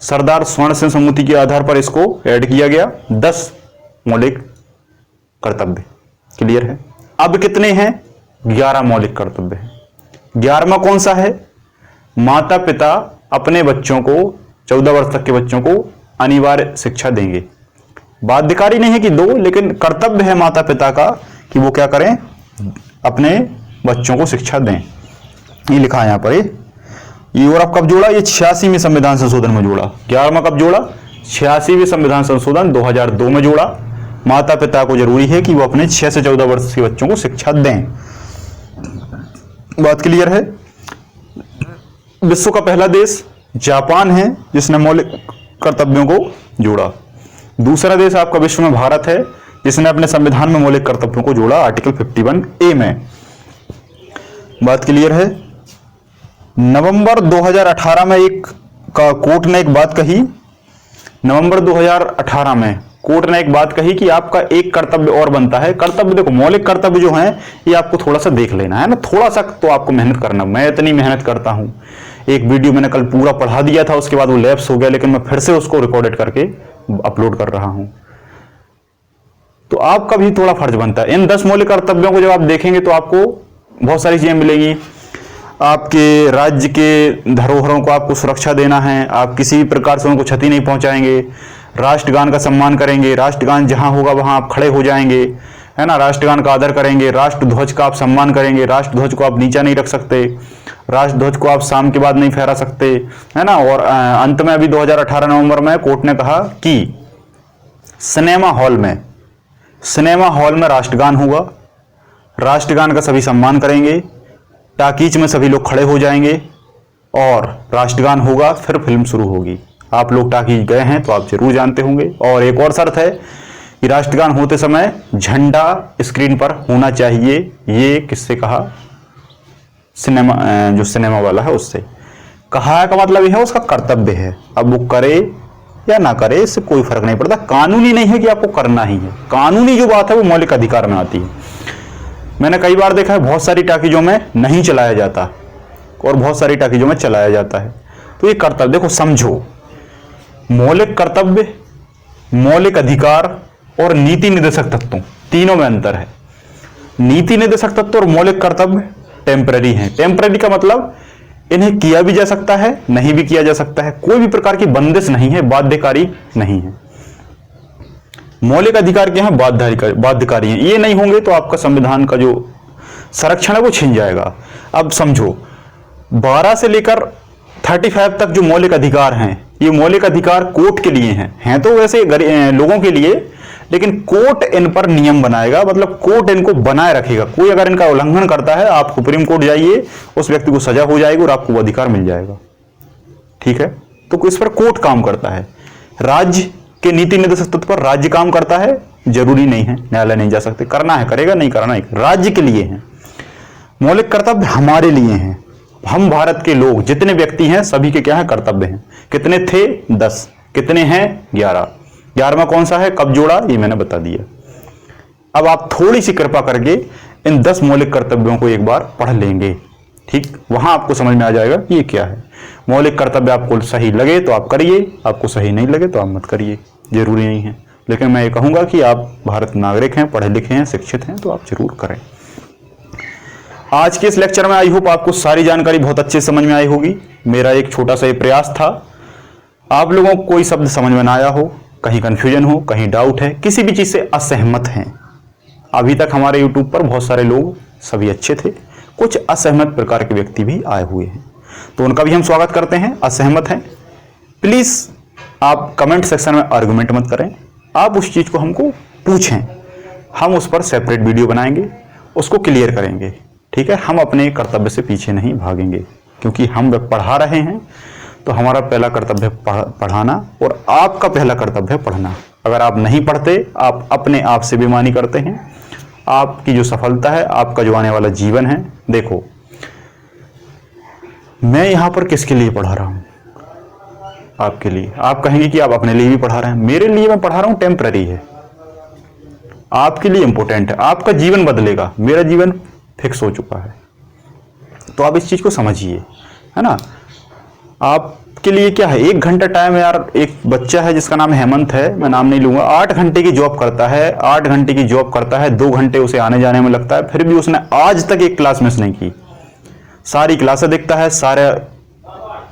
सरदार स्वर्ण सिंह समिति के आधार पर इसको ऐड किया गया। 10 मौलिक कर्तव्य क्लियर है। अब कितने हैं? 11 मौलिक कर्तव्य हैं। 11वां कौन सा है? माता पिता अपने बच्चों को, 14 वर्ष तक के बच्चों को अनिवार्य शिक्षा देंगे। बाध्यकारी नहीं है कि दो, लेकिन कर्तव्य है माता पिता का कि वो क्या करें, अपने बच्चों को शिक्षा दें। ये लिखा है यहां पर। ये और अब कब जोड़ा? ये 86वें संविधान संशोधन में जोड़ा। 11वां कब जोड़ा? 86वें संविधान संशोधन 2002 में जोड़ा। माता पिता को जरूरी है कि वो अपने 6 से 14 वर्ष के बच्चों को शिक्षा दें। बात क्लियर है। विश्व का पहला देश जापान है जिसने मौलिक कर्तव्यों को जोड़ा। दूसरा देश आपका विश्व में भारत है जिसने अपने संविधान में मौलिक कर्तव्यों को जोड़ा, आर्टिकल 51 ए में। बात क्लियर है। नवंबर 2018 में कोर्ट ने एक बात कही। नवंबर 2018 में कोर्ट ने एक बात कही कि आपका एक कर्तव्य और बनता है। कर्तव्य देखो, मौलिक कर्तव्य जो है ये आपको थोड़ा सा देख लेना है ना, थोड़ा सा तो आपको मेहनत करना। मैं इतनी मेहनत करता हूं, एक वीडियो मैंने कल पूरा पढ़ा दिया था, उसके बाद वो लैप्स हो गया, लेकिन मैं फिर से उसको रिकॉर्डेड करके अपलोड कर रहा हूं। तो आपका भी थोड़ा फर्ज बनता है। इन 10 मौलिक कर्तव्यों को जब आप देखेंगे तो आपको बहुत सारी चीजें मिलेंगी। आपके राज्य के धरोहरों को आपको सुरक्षा देना है, आप किसी भी प्रकार से उनको क्षति नहीं पहुंचाएंगे। राष्ट्रगान का सम्मान करेंगे, राष्ट्रगान जहां होगा वहां आप खड़े हो जाएंगे, है ना। राष्ट्रगान का आदर करेंगे, राष्ट्रध्वज का आप सम्मान करेंगे, राष्ट्रध्वज को आप नीचा नहीं रख सकते, राष्ट्रध्वज को आप शाम के बाद नहीं फहरा सकते, है ना। और अंत में अभी 2018 नवंबर में कोर्ट ने कहा कि सिनेमा हॉल में राष्ट्रगान होगा, राष्ट्रगान का सभी सम्मान करेंगे, टाकीज में सभी लोग खड़े हो जाएंगे और राष्ट्रगान होगा, फिर फिल्म शुरू होगी। आप लोग टाकीज गए हैं तो आप जरूर जानते होंगे। और एक और शर्त है कि राष्ट्रगान होते समय झंडा स्क्रीन पर होना चाहिए। ये किससे कहा? जो सिनेमा वाला है उससे कहा का मतलब यह है उसका कर्तव्य है। अब वो करे या ना करे इससे कोई फर्क नहीं पड़ता। कानूनी नहीं है कि आपको करना ही है, कानूनी जो बात है वो मौलिक अधिकार में आती है। मैंने कई बार देखा है बहुत सारी टाकीजों में नहीं चलाया जाता और बहुत सारी टाकीजों में चलाया जाता है। तो ये कर्तव्य देखो, समझो, मौलिक कर्तव्य, मौलिक अधिकार और नीति निर्देशक तत्व, तीनों में अंतर है। नीति निर्देशक तत्व और मौलिक कर्तव्य टेम्पररी हैं। टेम्पररी का मतलब इन्हें किया भी जा सकता है, नहीं भी किया जा सकता है, कोई भी प्रकार की बंदिश नहीं है, बाध्यकारी नहीं है। मौलिक अधिकार क्या है? बाध्यकारी हैं। ये नहीं होंगे तो आपका संविधान का जो संरक्षण है वो छिन जाएगा। अब समझो, 12 से लेकर 35 तक जो मौलिक अधिकार हैं, ये मौलिक अधिकार कोर्ट के लिए हैं तो वैसे लोगों के लिए, लेकिन कोर्ट इन पर नियम बनाएगा, मतलब कोर्ट इनको बनाए रखेगा। कोई अगर इनका उल्लंघन करता है, आप सुप्रीम कोर्ट जाइए, उस व्यक्ति को सजा हो जाएगी और आपको वो अधिकार मिल जाएगा। ठीक है, तो इस पर कोर्ट काम करता है। राज्य के नीति निर्देशक तत्व पर राज्य काम करता है, जरूरी नहीं है, न्यायालय नहीं जा सकते, करना है करेगा, नहीं करना है, राज्य के लिए है। मौलिक कर्तव्य हमारे लिए हैं, हम भारत के लोग जितने व्यक्ति हैं सभी के क्या है? कर्तव्य हैं। कितने थे? 10। कितने हैं? 11। 11वां कौन सा है? कब जोड़ा? ये मैंने बता दिया। अब आप थोड़ी सी कृपा करके इन 10 मौलिक कर्तव्यों को एक बार पढ़ लेंगे, ठीक, वहां आपको समझ में आ जाएगा कि ये क्या है। मौलिक कर्तव्य आपको सही लगे तो आप करिए, आपको सही नहीं लगे तो आप मत करिए, जरूरी नहीं है। लेकिन मैं ये कहूंगा कि आप भारत नागरिक हैं, पढ़े लिखे हैं, शिक्षित हैं, तो आप जरूर करें। आज के इस लेक्चर में आई होप आपको सारी जानकारी बहुत अच्छे समझ में आई होगी। मेरा एक छोटा सा ये प्रयास था। आप लोगों को कोई शब्द समझ में ना आया हो, कहीं कंफ्यूजन हो, कहीं डाउट है, किसी भी चीज से असहमत हैं, अभी तक हमारे यूट्यूब पर बहुत सारे लोग सभी अच्छे थे, कुछ असहमत प्रकार के व्यक्ति भी आए हुए हैं, तो उनका भी हम स्वागत करते हैं। असहमत हैं, प्लीज आप कमेंट सेक्शन में आर्गुमेंट मत करें, आप उस चीज को हमको पूछें, हम उस पर सेपरेट वीडियो बनाएंगे, उसको क्लियर करेंगे। ठीक। ठीक है, हम अपने कर्तव्य से पीछे नहीं भागेंगे, क्योंकि हम पढ़ा रहे हैं तो हमारा पहला कर्तव्य पढ़ाना और आपका पहला कर्तव्य पढ़ना। अगर आप नहीं पढ़ते, आप अपने आप से बेईमानी करते हैं। आपकी जो सफलता है, आपका जो आने वाला जीवन है, देखो मैं यहां पर किसके लिए पढ़ा रहा हूं? आपके लिए। आप कहेंगे कि आप अपने लिए भी पढ़ा रहे हैं, मेरे लिए मैं पढ़ा रहा हूं टेम्पररी है, आपके लिए इंपॉर्टेंट है। आपका जीवन बदलेगा, मेरा जीवन फिक्स हो चुका है। तो आप इस चीज को समझिए, है ना। आपके लिए क्या है, 1 घंटा टाइम है यार। एक बच्चा है जिसका नाम हेमंत है, मैं नाम नहीं लूंगा, 8 घंटे की जॉब करता है, 8 घंटे की जॉब करता है, 2 घंटे उसे आने जाने में लगता है, फिर भी उसने आज तक एक क्लास मिस नहीं की। सारी क्लासें देखता है, सारे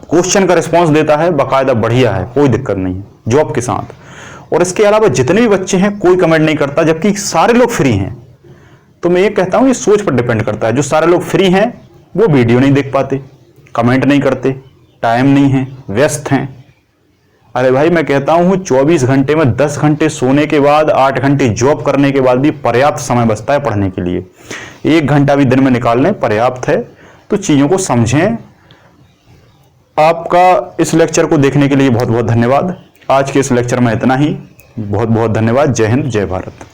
क्वेश्चन का रिस्पॉन्स देता है, बाकायदा बढ़िया है, कोई दिक्कत नहीं है जॉब के साथ। और इसके अलावा जितने भी बच्चे हैं कोई कमेंट नहीं करता, जबकि सारे लोग फ्री हैं। तो मैं ये कहता हूं ये सोच पर डिपेंड करता है। जो सारे लोग फ्री हैं वो वीडियो नहीं देख पाते, कमेंट नहीं करते, टाइम नहीं है, व्यस्त हैं। अरे भाई मैं कहता हूं 24 घंटे में 10 घंटे सोने के बाद, 8 घंटे जॉब करने के बाद भी पर्याप्त समय बचता है पढ़ने के लिए। 1 घंटा भी दिन में निकाल लें पर्याप्त है। तो चीजों को समझें। आपका इस लेक्चर को देखने के लिए बहुत बहुत धन्यवाद। आज के इस लेक्चर में इतना ही। बहुत बहुत धन्यवाद। जय हिंद, जय भारत।